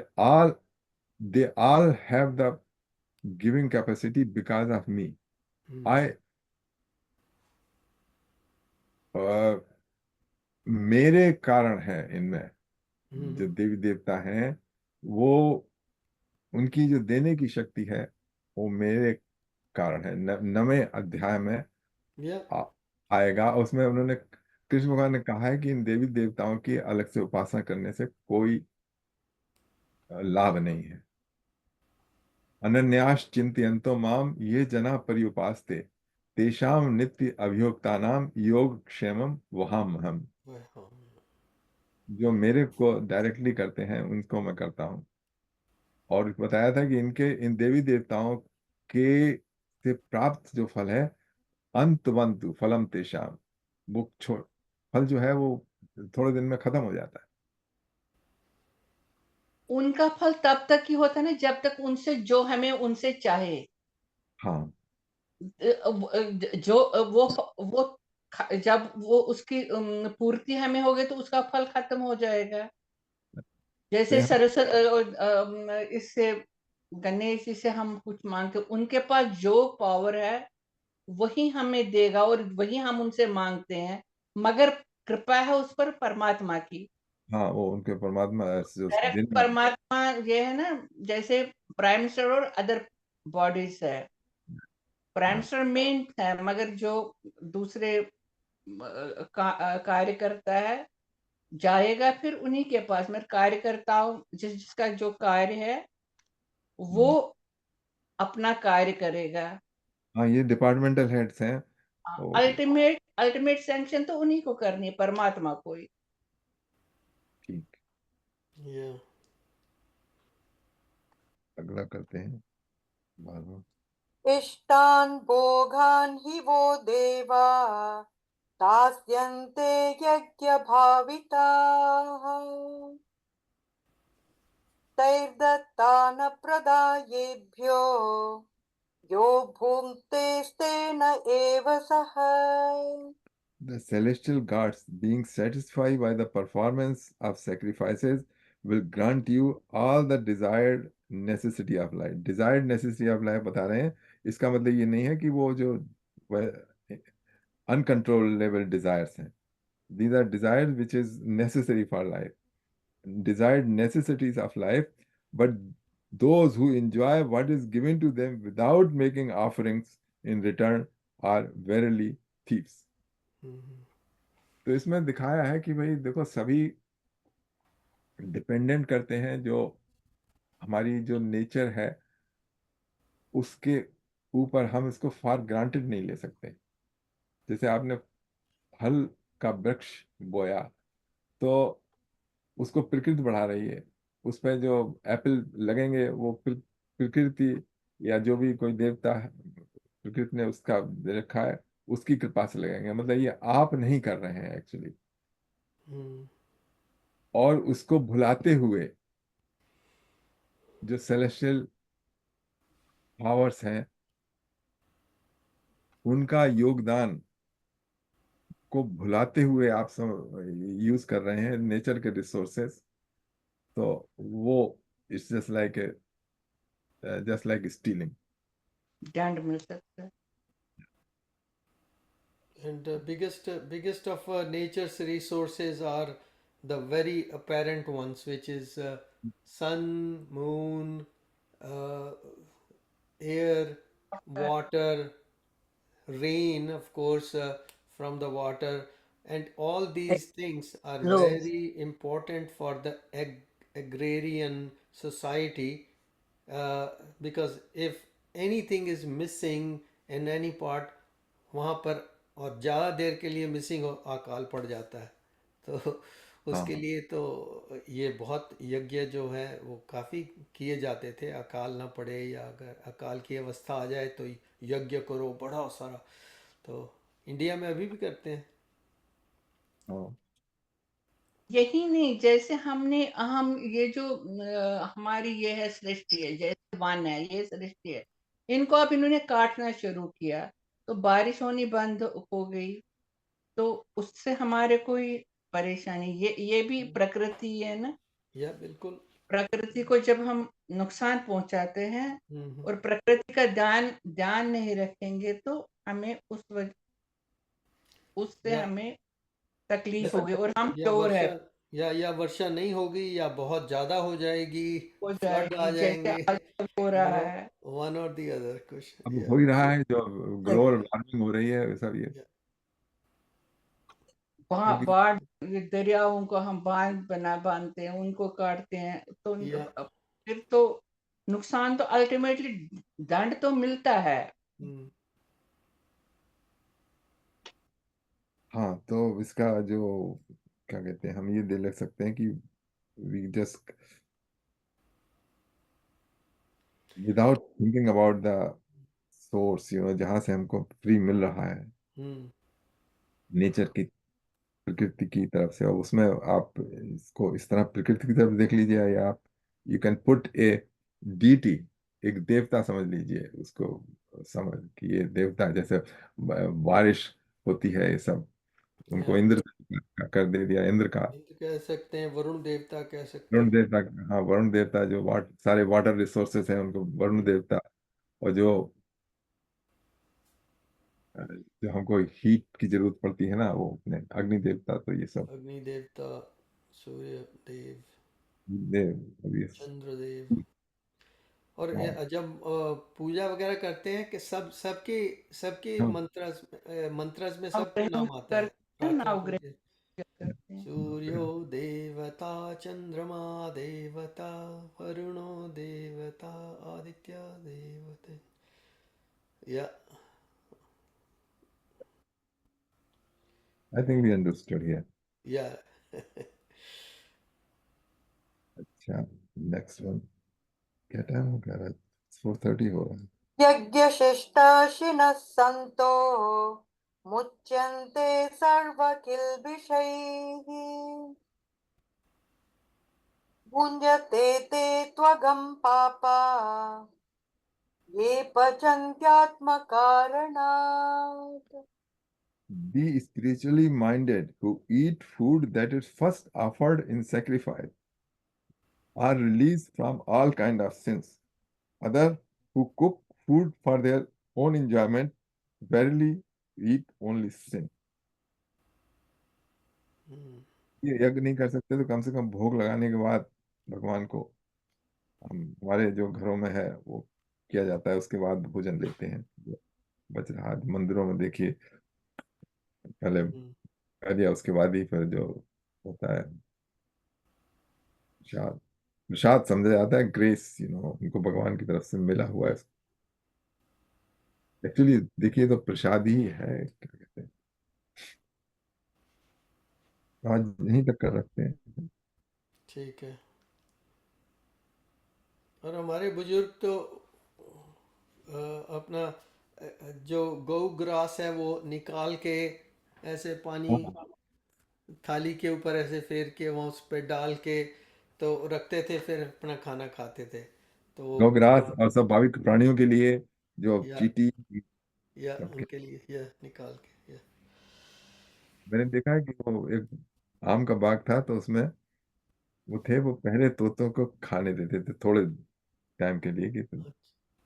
Speaker 2: all have the giving capacity because of me. मेरे कारण है इनमें. जो देवी देवता हैं वो उनकी जो देने की शक्ति है वो मेरे कारण है. 9वें अध्याय में आएगा. उसमें उन्होंने कृष्ण भगवान ने कहा है कि इन देवी देवताओं की अलग से उपासना करने से कोई लाभ नहीं है. अनन्यास चिंतयन्तो माम ये जना पर्युपास्ते तेषाम नित्य अभियोक्तानाम योग क्षेमम वहाम्यहम्. जो मेरे को डायरेक्टली करते हैं उनको मैं करता हूँ. और बताया था कि इन देवी देवताओं के से प्राप्त जो फल है अंतवंतु फलम तेषाम, वो फल जो है वो थोड़े दिन में खत्म हो जाता है.
Speaker 6: उनका फल तब तक ही होता है ना जब तक उनसे जो हमें उनसे चाहे.
Speaker 2: हाँ,
Speaker 6: जो वो जब वो उसकी पूर्ति हमें होगी तो उसका फल खत्म हो जाएगा. जैसे सरस्वती इससे गणेश जी से हम कुछ मांगते, उनके पास जो पावर है वही हमें देगा और वही हम उनसे मांगते हैं, मगर कृपा है उस पर परमात्मा की.
Speaker 2: हाँ, वो उनके परमात्मा
Speaker 6: परमात्मा ये है ना, जैसे प्राइम मिनिस्टर और अदर बॉडीज है, प्रेडेटर मेन है, मगर जो दूसरे कार्य करता है जाएगा फिर उन्हीं के पास। मेरे कार्यकर्ताओं जिसका जो कार्य है वो अपना कार्य करेगा।
Speaker 2: हाँ, ये डिपार्टमेंटल हेड्स हैं। तो
Speaker 6: अल्टीमेट सैंक्शन तो उन्हीं को करनी है, परमात्मा को ही।
Speaker 2: ठीक,
Speaker 1: Yeah.
Speaker 2: अगला करते हैं बार।
Speaker 3: इष्टान् भोगान् हि वो देवा दास्यन्ते यज्ञभाविताः तैर्दत्तानप्रदायेभ्यो यो भुङ्क्तेस्तेन एव सः।
Speaker 2: The celestial gods, being satisfied by the performance of sacrifices, will grant you all the desired necessity of life. Desired necessity of life बता रहे हैं, इसका मतलब ये नहीं है कि वो जो uncontrollable desires हैं. These are desires which is necessary for life. Desired necessities of life, but those who enjoy what is given to them without making offerings in return are verily thieves. तो इसमें दिखाया है कि भाई देखो, सभी dependent करते हैं, जो हमारी जो नेचर है उसके ऊपर हम इसको फॉर ग्रांटेड नहीं ले सकते। जैसे आपने फल का वृक्ष बोया तो उसको प्रकृति बढ़ा रही है, उस पर जो एप्पल लगेंगे वो प्रकृति या जो भी कोई देवता है प्रकृति ने उसका दे रखा है उसकी कृपा से लगेंगे। मतलब ये आप नहीं कर रहे हैं एक्चुअली। और उसको भुलाते हुए जो सेलेस्टियल पावर्स हैं उनका योगदान को भुलाते हुए आप सब यूज कर रहे हैं नेचर के रिसोर्सेस। तो वो इट्स जस्ट लाइक स्टीलिंग।
Speaker 6: दंड मिल सकता है।
Speaker 1: And biggest of nature's resources are the very apparent ones, which is sun, moon, air, water, rain, of course, from the water, and all these things are
Speaker 9: No.
Speaker 1: very important for the agrarian society, because if anything is missing in any part, वहाँ पर और ज़्यादा देर के लिए missing हो अकाल पड़ जाता है। तो उसके लिए तो ये बहुत यज्ञ जो है वो काफ़ी किए जाते थे, अकाल ना पड़े या अगर अकाल की अवस्था आ जाए तो यज्ञ करो बड़ा सारा। तो इंडिया में अभी भी करते हैं।
Speaker 6: यही नहीं, जैसे हम ये जो हमारी ये है सृष्टि है, जैसे वन है, ये सृष्टि है, इनको अब इन्होंने काटना शुरू किया तो बारिश होनी बंद हो गई। तो उससे हमारे कोई परेशानी, ये भी प्रकृति है ना।
Speaker 1: या बिल्कुल।
Speaker 6: प्रकृति को जब हम नुकसान पहुंचाते हैं और प्रकृति का ध्यान नहीं रखेंगे तो हमें उससे हमें तकलीफ होगी और हम चोर है।
Speaker 1: या वर्षा नहीं होगी या बहुत ज्यादा हो जाएगी, फ्लड आ
Speaker 6: जैसे
Speaker 1: जाएंगे,
Speaker 6: आजकल हो रहा है।
Speaker 1: वन और दी अदर कुछ
Speaker 2: अब हो ही रहा है, जो ग्लोबल वार्मिंग हो रही है सब ये।
Speaker 6: बाढ़, दरियाओं को हम बांधते हैं, उनको काटते हैं, तो फिर तो नुकसान तो अल्टीमेटली दंड तो मिलता है।
Speaker 2: हाँ, तो इसका जो क्या कहते हैं, हम ये दे सकते हैं कि we just without thinking about the source, जहाँ से हमको फ्री मिल रहा है नेचर की, प्रकृति की तरफ से, और उसमें आप इसको इस तरह प्रकृति की तरफ देख लीजिए, या आप you can put a deity, एक देवता समझ लीजिए उसको, समझ कि ये देवता, जैसे बारिश होती है ये सब, उनको इंद्र कर दे दिया, इंद्र का
Speaker 1: कह सकते हैं, वरुण देवता कह सकते
Speaker 2: वरुण
Speaker 1: हैं।
Speaker 2: देवता, हाँ वरुण देवता, जो सारे वाटर रिसोर्सेस हैं उनको वरुण देवता, और जो हमको हीट की जरूरत पड़ती है ना वो अपने अग्नि देवता। तो ये सब
Speaker 1: अग्नि देवता, सूर्य देव,
Speaker 2: देव,
Speaker 1: चंद्र देव, और जब पूजा वगैरह करते हैं कि सबके
Speaker 2: हाँ,
Speaker 1: मंत्रस में सबके
Speaker 6: नवग्रह
Speaker 1: नाम आता है
Speaker 6: करते हैं,
Speaker 1: प्रार्थना
Speaker 6: नवग्रह
Speaker 1: पूजा।
Speaker 6: करते हैं।
Speaker 1: सूर्यो देवता चंद्रमा देवता वरुणो देवता आदित्य देवते। या
Speaker 2: I think we understood here.
Speaker 1: या
Speaker 2: अच्छा, नेक्स्ट वन। क्या टाइम हो गया है? 4:30 हो रहा है।
Speaker 3: यज्ञशिष्टाशिनः सन्तो मुच्यन्ते सर्वकिल्बिषैः भुञ्जते ते त्वगं पापा ये पचन्त्यात्मकारणात्।
Speaker 2: Be spiritually minded who eat food that is first offered in sacrifice are released from all kind of sins. Other who cook food for their own enjoyment verily eat only sin. ये यज्ञ नहीं कर सकते तो कम से कम भोग लगाने के बाद भगवान को हम हमारे जो घरों में है वो किया जाता है, उसके बाद भोजन लेते हैं। जो बच रहा है मंदिरों में देखिए, पहले कर दिया उसके बाद ही फिर जो होता है प्रसाद। प्रसाद समझा जाता है ग्रेस, उनको भगवान की तरफ से मिला हुआ है। एक्चुअली देखिए तो प्रसाद ही है, क्या कहते हैं, आज यहीं तक कर रखते हैं।
Speaker 1: ठीक है। और हमारे बुजुर्ग तो अपना जो गौ ग्रास है वो निकाल के ऐसे पानी
Speaker 2: हाँ,
Speaker 1: थाली के ऊपर ऐसे फेर के वहाँ उस पर डाल के तो रखते थे, फिर अपना खाना खाते थे। तो
Speaker 2: गौग्रास और सब भाविक प्राणियों के लिए जो
Speaker 1: या
Speaker 2: चींटी
Speaker 1: या
Speaker 2: सबके,
Speaker 1: उनके लिए यह निकाल के या
Speaker 2: मैंने देखा है कि वो एक आम का बाग था तो उसमें वो पहले तोतों को खाने देते थे थोड़े टाइम के लिए, कि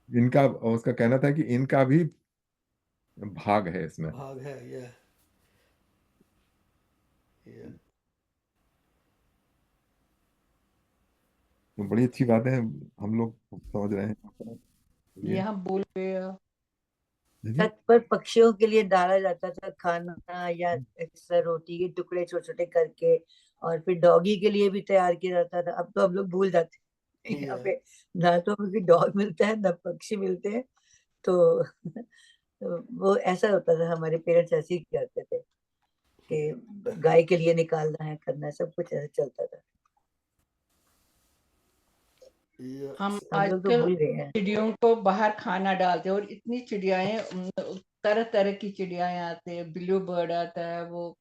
Speaker 2: इनका, उसका कहना था कि इनका भी भाग है इसमें।
Speaker 1: भाग है यह
Speaker 2: तो बड़ी अच्छी बात है, हम लोग समझ रहे हैं
Speaker 6: ये
Speaker 2: ये।
Speaker 6: हम भूल गए।
Speaker 2: जी।
Speaker 9: छत पर पक्षियों के लिए डाला जाता था खाना या एक्स्ट्रा रोटी के टुकड़े छोटे छोटे करके, और फिर डॉगी के लिए भी तैयार किया जाता था। अब तो हम लोग भूल जाते हैं, यहाँ
Speaker 1: या
Speaker 9: पे ना तो हमें डॉग मिलता है ना पक्षी मिलते हैं। तो, तो वो ऐसा होता था, हमारे पेरेंट्स ऐसे ही करते थे कि गाय के लिए निकालना है, करना है, सब कुछ ऐसे चलता था।
Speaker 6: हम
Speaker 9: हम लोग तो
Speaker 6: आजकल
Speaker 9: भूल गए हैं।
Speaker 6: चिड़ियों को बाहर खाना डालते हैं और इतनी चिड़ियाएं, तरह तरह की चिड़ियाएं आते हैं, ब्लू बर्ड आता है, वो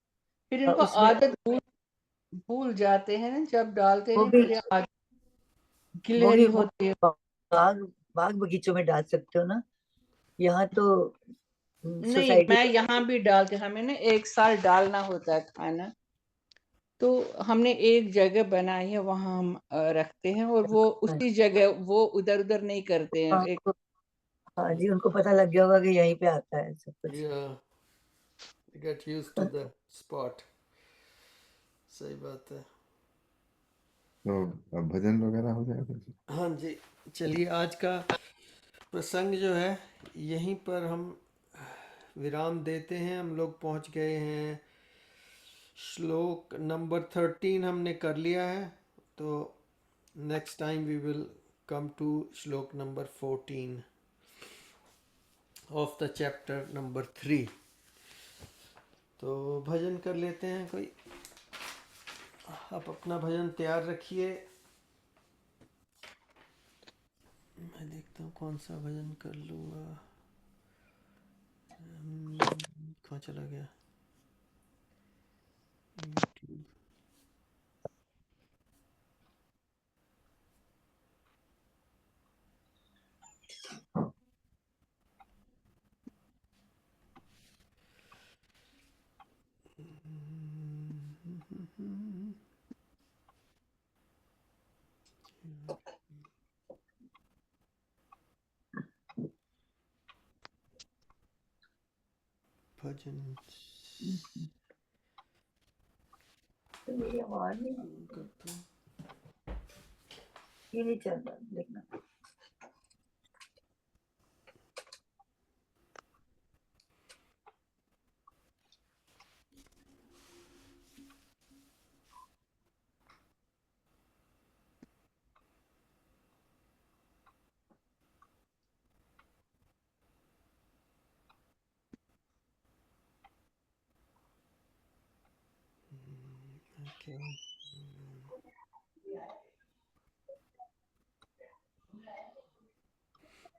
Speaker 6: फिर इनको
Speaker 9: उसमें
Speaker 6: आदत भूल जाते हैं ना, जब डालते
Speaker 9: वो
Speaker 6: नहीं
Speaker 9: भी
Speaker 6: फिर आदत
Speaker 9: वो भी
Speaker 6: गिलहरी होती है।
Speaker 9: बाग बाग बगीचों में डाल सकते हो ना, यहाँ तो
Speaker 6: नहीं,
Speaker 9: सोसाइटी।
Speaker 6: मैं यहाँ भी डालते, हमें ना 1 साल डालना होता है खाना, तो हमने एक जगह बनाई है, वहां हम रखते हैं और वो उसी जगह, वो उधर उधर नहीं करते हैं। एक
Speaker 9: हाँ जी, उनको पता लग गया होगा कि यहीं पे आता है सब कुछ।
Speaker 1: get used to the spot। सही बात है।
Speaker 2: तो अब भजन वगैरह हो जाएगा।
Speaker 1: हाँ जी, चलिए आज का प्रसंग जो है यहीं पर हम विराम देते हैं। हम लोग पहुंच गए हैं श्लोक नंबर 13 हमने कर लिया है, तो next time we will come to shloka number 14 of the chapter number 3। तो भजन कर लेते हैं कोई। आप अपना भजन तैयार रखिए, मैं देखता हूँ कौन सा भजन कर लूँगा। कहाँ चला गया YouTube? भजन
Speaker 9: मेरी आवाज नहीं
Speaker 1: करता हूँ।
Speaker 9: ये नहीं चल रहा, देखना।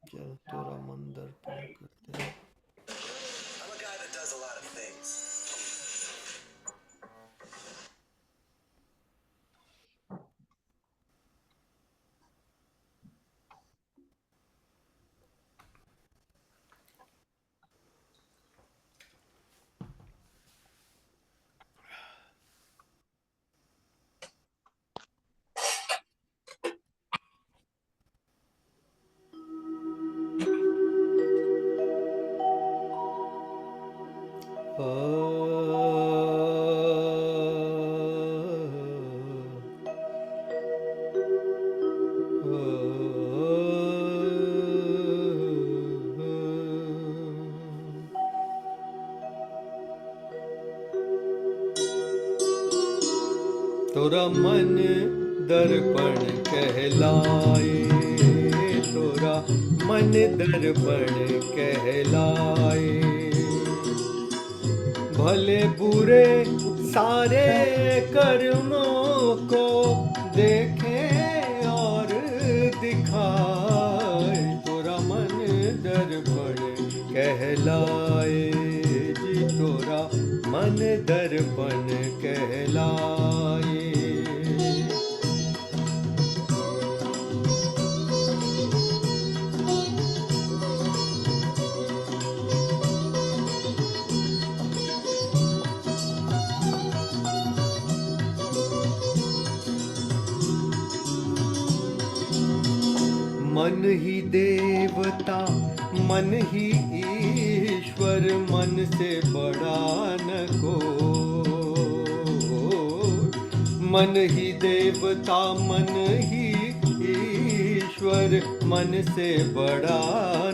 Speaker 1: क्या तोरा मन दर्पण करते हैं। तोरा मन दर्पण कहलाए, तोरा मन दर्पण कहलाए। भले बुरे सारे कर्मों को देखे और दिखाए। तोरा मन दर्पण कहलाए जी, तोरा मन दर्पण कहलाए। मन ही देवता मन ही ईश्वर, मन से बड़ा न कोई। मन ही देवता मन ही ईश्वर, मन से बड़ा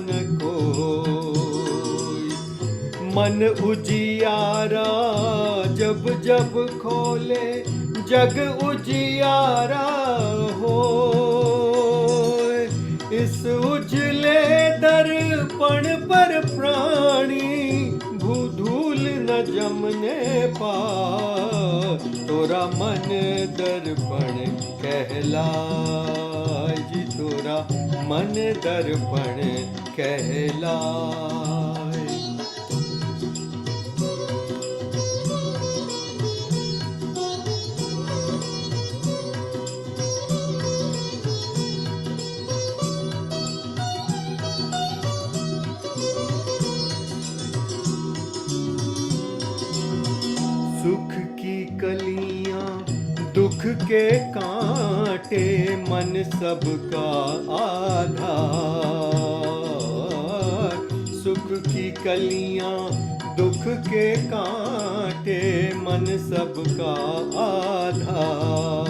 Speaker 1: न कोई। मन उजियारा जब जब खोले, जग उजियारा हो। इस उजले दर्पण पर प्राणी भूधूल न जमने पाए। तोरा मन दर्पण कहलाए जी, तोरा मन दर्पण कहलाए। सुख की कलियां दुख के कांटे, मन सबका आधार। सुख की कलियां दुख के कांटे, मन सबका आधार।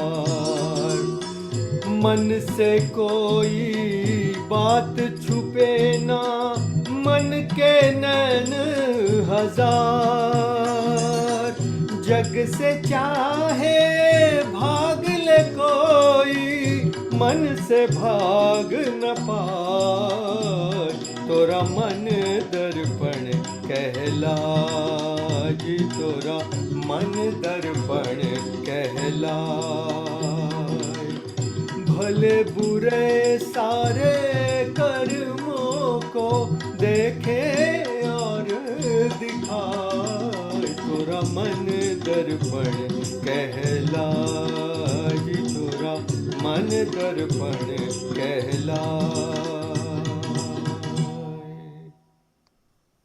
Speaker 1: मन से कोई बात छुपे ना, मन के नैन हजार। जग से चाहे भाग ले कोई, मन से भाग न पाए। तोरा मन दर्पण कहलाए जी, तोरा मन दर्पण कहलाए। भले बुरे सारे कर्मों को देखे और दिखाए। तोरा मन दर्पण कहलाए जी, तोरा मन दर्पण कहलाए।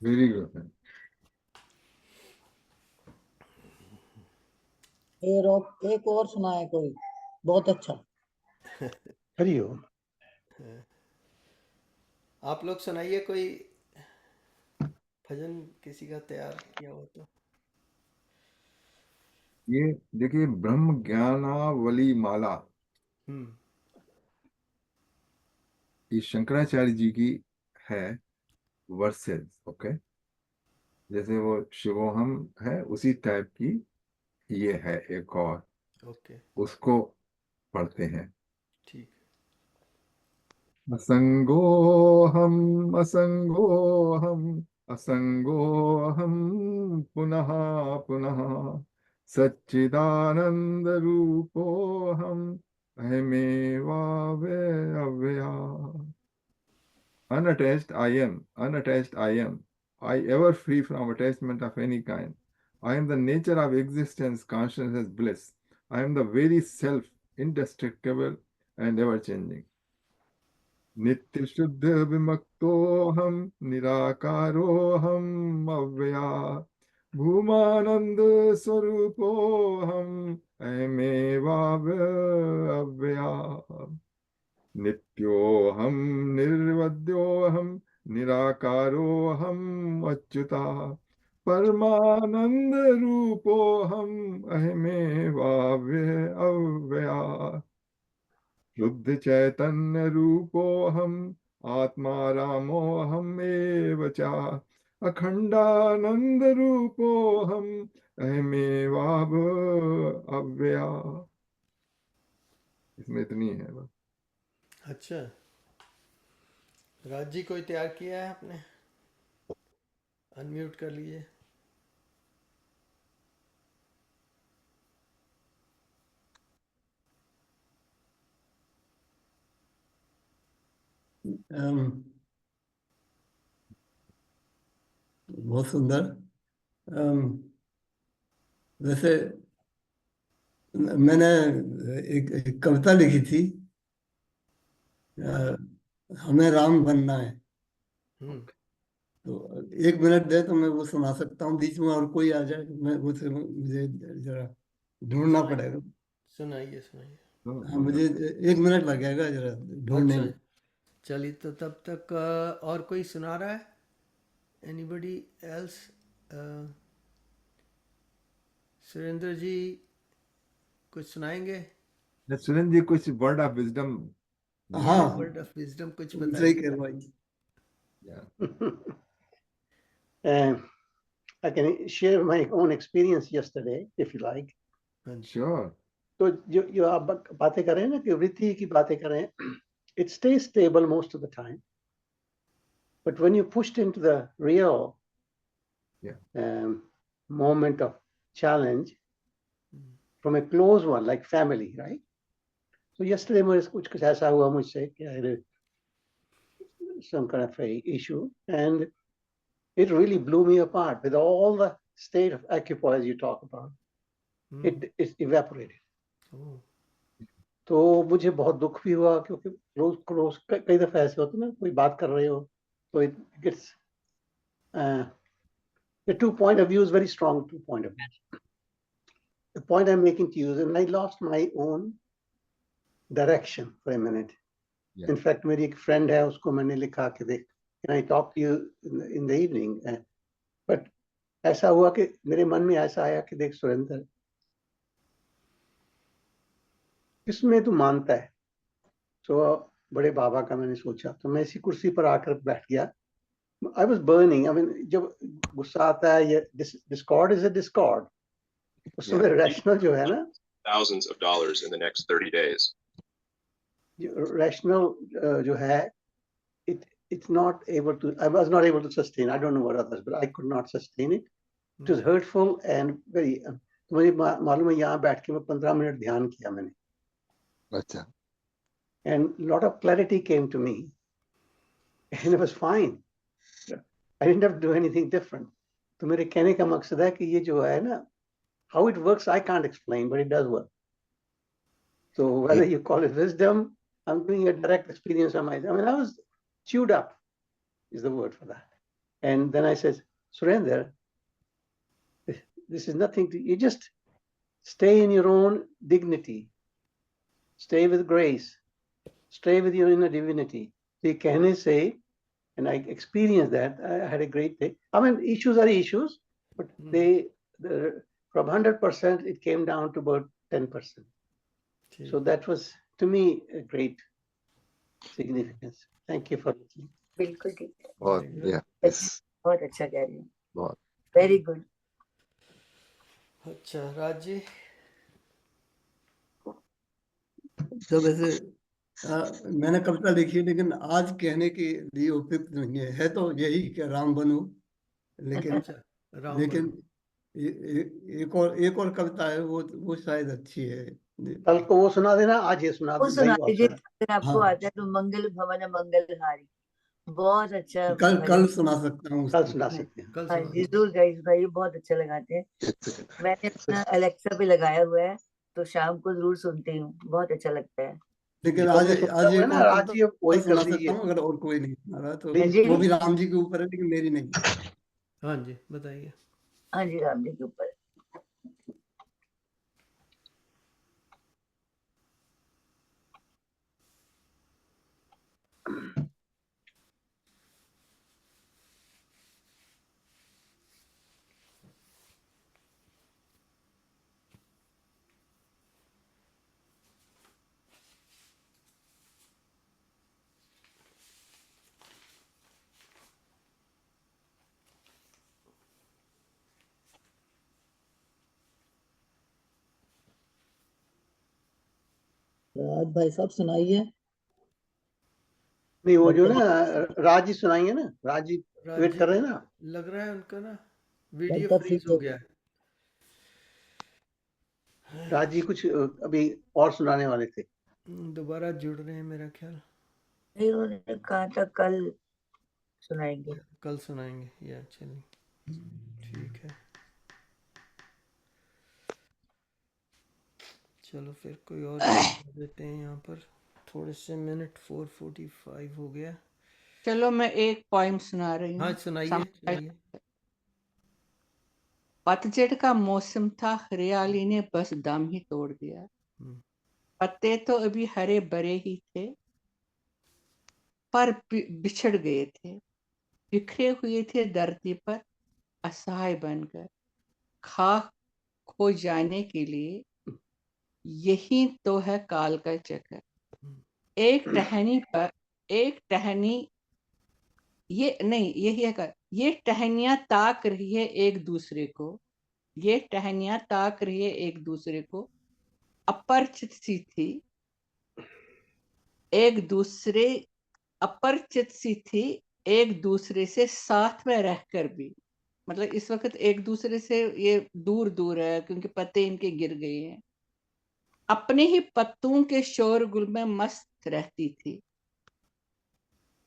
Speaker 2: Very good.
Speaker 4: एक और सुनाए कोई, बहुत अच्छा।
Speaker 5: हरिओम।
Speaker 1: आप लोग सुनाइए कोई भजन, किसी का तैयार किया हो तो।
Speaker 2: ये देखिए, ब्रह्म ज्ञानावली माला, ये शंकराचार्य जी की है वर्सेस। ओके, जैसे वो शिवोहम है उसी टाइप की ये है एक और।
Speaker 1: ओके,
Speaker 2: उसको पढ़ते हैं।
Speaker 1: ठीक।
Speaker 2: असंगोहम असंगोहम असंगोहम पुनः पुनः सच्चिदानंद रूपोऽहम् अहमेवाव्यया। Unattached I am, unattached I am. I ever free from attachment of any kind. I am the nature of existence, consciousness, bliss. I am the very self, indestructible and ever changing. Nitya Shuddha Vimaktoham Nirakaroham Avyaya Bhumananda Swarupoham Ahemeva Avyaya नित्योऽहं निर्वद्योऽहं निराकारोऽहं Achyuta परमानंद रूपोऽहम् अहमेवाव्यया शुद्ध चैतन्य रूपोऽहम् आत्मा रामोऽहम् एव च अखंडानंद रूपोऽहम् अहमेवाव्यया। इसमें इतनी है बस।
Speaker 1: अच्छा, राज जी कोई तैयार किया है आपने? अनम्यूट कर लीजिए।
Speaker 8: बहुत सुंदर। वैसे मैंने एक कविता लिखी थी, हमें राम बनना है। तो 1 मिनट दे तो मैं वो सुना सकता हूँ, बीच में और कोई आ जाए मैं मुझे जरा ढूंढना पड़ेगा।
Speaker 1: सुनाइए सुनाइए।
Speaker 8: हाँ, मुझे 1 मिनट लगेगा जरा ढूंढने में।
Speaker 1: चलिए, तो तब तक और कोई सुना रहा है? Anybody else? सुरेंद्र जी कुछ सुनाएंगे?
Speaker 2: सुरेंद्र जी कुछ वर्ड ऑफ विजडम।
Speaker 8: हाँ,
Speaker 1: वर्ड ऑफ विजडम कुछ
Speaker 8: सही
Speaker 1: बताइए।
Speaker 8: कह भाई।
Speaker 10: I can share my own experience yesterday, if you like.
Speaker 2: Sure.
Speaker 10: तो जो आप बातें कर रहे हैं ना कि वृत्ति की बातें कर रहे हैं, it stays stable most of the time. But when you pushed into the real moment of challenge from a close one, like family, right? So yesterday मुझे कुछ ऐसा हुआ मुझसे कि I had some kind of a issue, and it really blew me apart with all the state of equipoise you talk about. It evaporated. तो मुझे बहुत दुख भी हुआ, क्योंकि क्लोज कई दफा ऐसे होते ना, कोई बात कर रहे हो तो it gets the 2 point of view is very strong 2 point of view. The point I'm making to you is, and I lost my own direction for a minute. In fact, मेरी एक friend है, उसको मैंने लिखा कि देख, can I talk to you in the evening? But ऐसा हुआ कि मेरे मन में ऐसा आया कि देख सुरेंद्र, किसमें तू मानता है? तो बड़े बाबा का मैंने सोचा, तो मैं इसी कुर्सी पर आकर बैठ गया। I was burning. I mean, जब गुस्सा आता है, ये discord is a discord. उसमें rational जो है ना,
Speaker 11: thousands of dollars in the next 30 days.
Speaker 10: Rational जो है, it's not able to. I was not able to sustain. I don't know what others, but I could not sustain it. It was hurtful and very. तो मुझे मालूम है, यहाँ बैठ के मैं 15 मिनट ध्यान किया मैंने।
Speaker 2: अच्छा।
Speaker 10: And a lot of clarity came to me, and it was fine. I didn't have to do anything different. तो मेरे कहने का मकसद है कि ये जो है ना, how it works I can't explain, but it does work. So whether you call it wisdom, I'm doing a direct experience of myself. I mean, I was chewed up, is the word for that. And then I said, Surinder, this is nothing to, you just stay in your own dignity, stay with grace, stay with your inner divinity. So you can say, and I experienced that. I had a great day. I mean, issues are issues, but from 100%, it came down to about 10%. So that was, to me, a great significance. Thank you for listening.
Speaker 9: बिल्कुल ठीक है।
Speaker 2: बहुत
Speaker 9: अच्छा कह रही हूँ।
Speaker 2: बहुत
Speaker 9: very good.
Speaker 1: अच्छा, राज जी।
Speaker 8: तो वैसे मैंने कविता लिखी, लेकिन आज कहने के लिए उपयुक्त नहीं है। तो यही कि राम बनूं, लेकिन एक और कविता है, वो शायद अच्छी है।
Speaker 10: कल को वो सुना देना, आज ये सुना
Speaker 9: वो
Speaker 10: दे
Speaker 9: सुना
Speaker 10: भाई और
Speaker 9: दीजिए
Speaker 10: सुना।
Speaker 9: अगर आपको
Speaker 8: हाँ,
Speaker 9: आता है तो मंगल भवन मंगलहारी, बहुत अच्छा
Speaker 8: कल
Speaker 9: भजन।
Speaker 8: सुना सकता हूँ
Speaker 10: कल
Speaker 8: उसको।
Speaker 10: सुना सकते हैं।
Speaker 1: कल
Speaker 9: हाँ
Speaker 1: सुना
Speaker 9: जी जरूर गाइस भाई, बहुत अच्छा लगाते हैं। मैंने अपना अलेक्सा पे लगाया हुआ है तो शाम को जरूर सुनती हूँ, बहुत अच्छा लगता है।
Speaker 8: लेकिन
Speaker 10: जो
Speaker 8: आज
Speaker 10: भी सुनता
Speaker 8: आज
Speaker 10: हुआ है
Speaker 8: एक
Speaker 10: ना,
Speaker 8: और
Speaker 10: आज
Speaker 8: कविता
Speaker 10: जी वही कर
Speaker 8: सुना सकता
Speaker 10: दीजिए
Speaker 8: हूँ, अगर और कोई नहीं सुना रहा तो।
Speaker 9: हाँ
Speaker 10: प्लीज।
Speaker 9: जी
Speaker 8: वो भी राम जी के ऊपर है, लेकिन मेरी नहीं।
Speaker 1: हाँ जी बताइए।
Speaker 9: हाँ जी राम जी के ऊपर।
Speaker 4: राज भाई साहब सुनाइए।
Speaker 10: नहीं, वो जो
Speaker 4: डॉक्टर
Speaker 10: ना राज जी सुनाएंगे ना, राज जी वेट
Speaker 1: राज्य
Speaker 10: कर रहे हैं ना।
Speaker 1: लग रहा है उनका ना वीडियो
Speaker 4: डॉक्टर
Speaker 1: फ्रीज
Speaker 4: ठीक
Speaker 1: हो
Speaker 4: है।
Speaker 1: गया
Speaker 10: राज जी कुछ अभी और सुनाने वाले थे।
Speaker 1: है। दोबारा जुड़ रहे हैं मेरा ख्याल।
Speaker 9: नहीं उन्होंने कहा था कल सुनाएंगे।
Speaker 1: कल सुनाएंगे या चलिए ठीक है। चलो फिर कोई और सुना देते हैं यहाँ पर। थोड़े से मिनट 4:45 हो गया।
Speaker 6: चलो मैं एक पोइम सुना रही
Speaker 1: हाँ
Speaker 6: हूँ।
Speaker 1: सुनाइए सुनाइए।
Speaker 6: पतझड़ का मौसम था, हरियाली ने बस दम ही तोड़ दिया।
Speaker 1: हम्म,
Speaker 6: पत्ते तो अभी हरे भरे ही थे, पर बिछड़ गए थे, बिखरे हुए थे धरती पर असहाय बनकर। खाक खो जाने के लिए यही तो है काल का चक्कर। एक टहनी ये नहीं यही है ये टहनियां ताक रही है एक दूसरे को, ये टहनियां ताक रही है एक दूसरे को, अपरिचित सी थी एक दूसरे अपरिचित सी थी एक दूसरे से साथ में रहकर भी। मतलब इस वक्त एक दूसरे से ये दूर दूर है क्योंकि पत्ते इनके गिर गए हैं। अपने ही पत्तों के शोरगुल में मस्त रहती थी,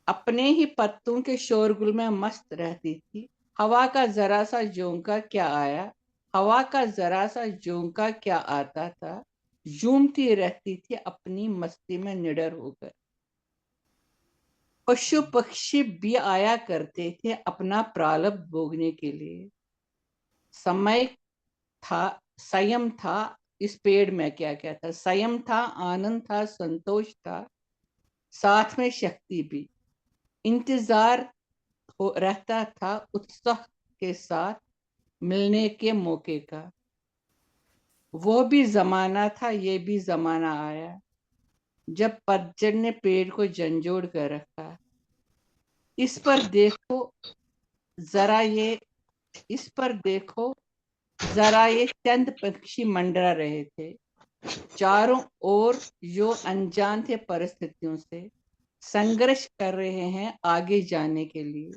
Speaker 6: अपने ही पत्तों के शोरगुल में मस्त रहती थी। हवा का जरा सा झोंका क्या आया, हवा का जरा सा झोंका क्या आता था, झूमती रहती थी अपनी मस्ती में निडर होकर। पशु पक्षी भी आया करते थे अपना प्रारब्ध भोगने के लिए। समय था, संयम था, इस पेड़ में क्या क्या था, संयम था, आनंद था, संतोष था, साथ में शक्ति भी। इंतजार रहता था उत्साह के साथ मिलने के मौके का। वो भी जमाना था, ये भी जमाना आया जब पतझड़ ने पेड़ को झंझोड़ कर रखा। इस पर देखो जरा ये इस पर देखो जरा ये चंद पक्षी मंडरा रहे थे चारों ओर, जो अनजान थे परिस्थितियों से, संघर्ष कर रहे हैं आगे जाने के लिए।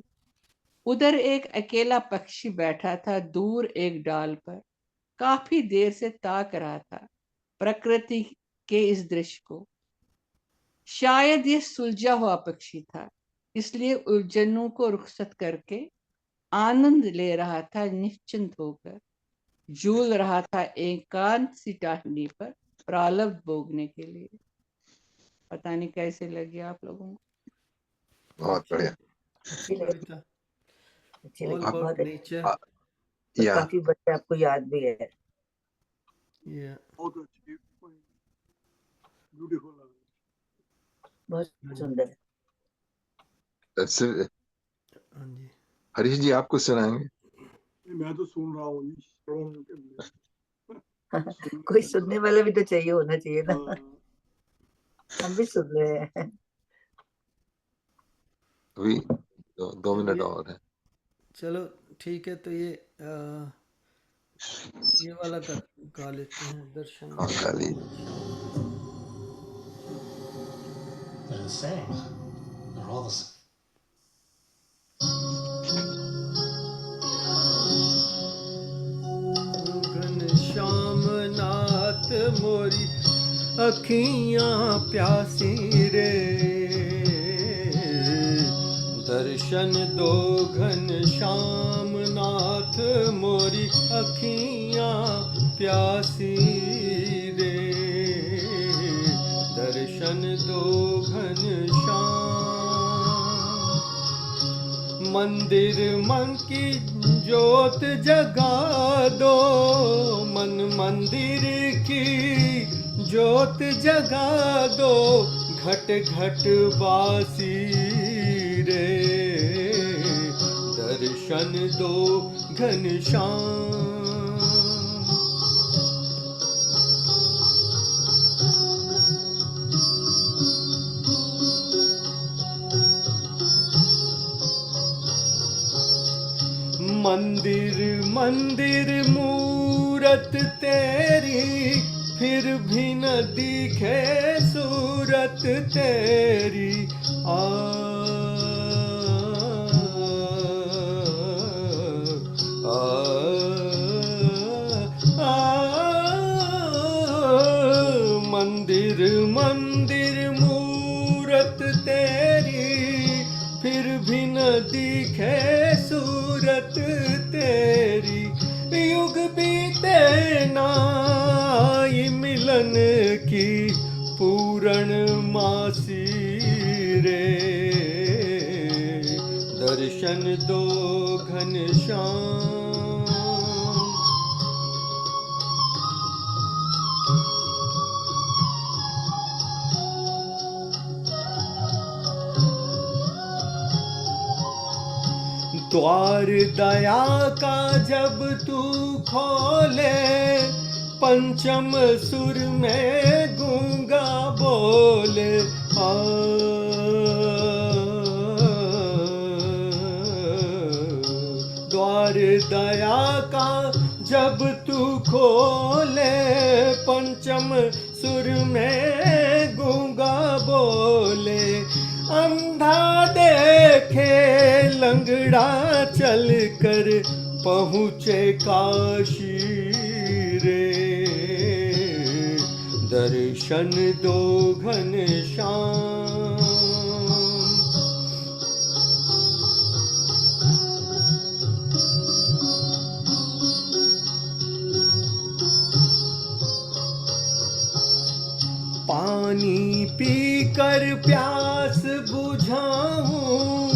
Speaker 6: उधर एक अकेला पक्षी बैठा था दूर एक डाल पर, काफी देर से ताक रहा था प्रकृति के इस दृश्य को। शायद ये सुलझा हुआ पक्षी था, इसलिए उलझनों को रुखसत करके आनंद ले रहा था निश्चिंत होकर। झूल रहा था एकांत सी टहनी पर प्रारब्ध भोगने के लिए। पता नहीं कैसे लगी आप लोगों को।
Speaker 11: बहुत बढ़िया।
Speaker 1: अच्छी कविता।
Speaker 9: अच्छी
Speaker 1: ऑल
Speaker 9: लगी,
Speaker 1: अबाउट
Speaker 9: बहुत अच्छी।
Speaker 1: नेचर।
Speaker 9: और
Speaker 11: या
Speaker 9: काफी बच्चे आपको याद भी है।
Speaker 1: या
Speaker 9: बहुत सुंदर।
Speaker 1: हाँ जी
Speaker 11: हरीश जी आपको सुनाएंगे।
Speaker 12: मैं तो सुन रहा हूँ
Speaker 9: कोई सुनने वाला भी तो चाहिए, होना चाहिए ना। हम भी सुन रहे हैं।
Speaker 11: अभी 2 मिनट और है।
Speaker 1: चलो ठीक है तो ये वाला गा लेते हैं दर्शन।
Speaker 11: हाँ खाली
Speaker 13: They're the same. They're all the same.
Speaker 1: मोरी अखियां प्यासी रे। दर्शन दो घन श्याम नाथ मोरी अखियां प्यासी रे। दर्शन दो घन श्याम। मंदिर मन की ज्योत जगा दो, मन मंदिर की ज्योत जगा दो, घट घट बासी रे। दर्शन दो घन श्याम। मंदिर मंदिर मूरत तेरी, फिर भी न दिखे सूरत तेरी। आ आ, आ, मंदिर मंदिर मूरत तेरी, फिर भी न दिखे सूरत तेरी। युग बीते नाई मिलन की पूरण मासी रे। दर्शन दो घन श्याम। द्वार दया का जब तू खोले, पंचम सुर में गूंगा बोले। आ द्वार दया का जब तू खोले, पंचम सुर में गूंगा बोले। अंधा देखे लंगड़ा चल कर पहुँचे काशी रे। दर्शन दो घन श्याम। पानी पीकर प्यास बुझाऊं,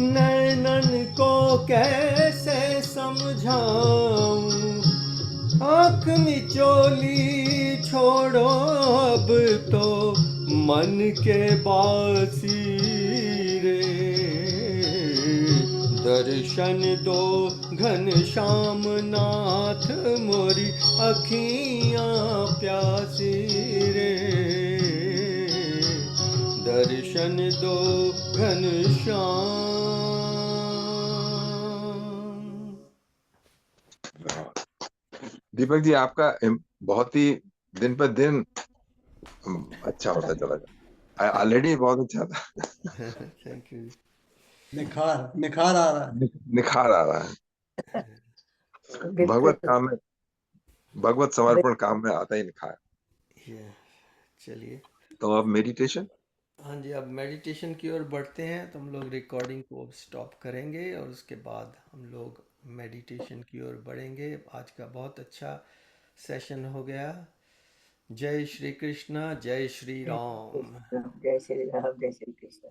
Speaker 1: नैनन को कैसे समझाऊं। आँख मिचोली छोड़ो अब तो मन के बासी रे। दर्शन दो घन श्याम नाथ मोरी अखियां प्यासी रे। दर्शन दो घन श्याम।
Speaker 11: दीपक जी, आपका बहुत ही दिन पर दिन अच्छा होता चला जाए। ऑलरेडी बहुत अच्छा था।
Speaker 1: Thank you.
Speaker 8: निखार आ रहा है।
Speaker 11: निखार आ रहा है। भगवत काम में, भगवत समर्पण काम में आता ही निखार।
Speaker 1: चलिए,
Speaker 11: तो अब मेडिटेशन।
Speaker 1: हाँ जी, अब मेडिटेशन की ओर बढ़ते हैं। तो हम लोग रिकॉर्डिंग को अब स्टॉप करेंगे और उसके बाद हम लोग मेडिटेशन की ओर बढ़ेंगे। आज का बहुत अच्छा सेशन हो गया। जय श्री कृष्णा, जय श्री राम।
Speaker 9: जय श्री राम, जय श्री कृष्ण।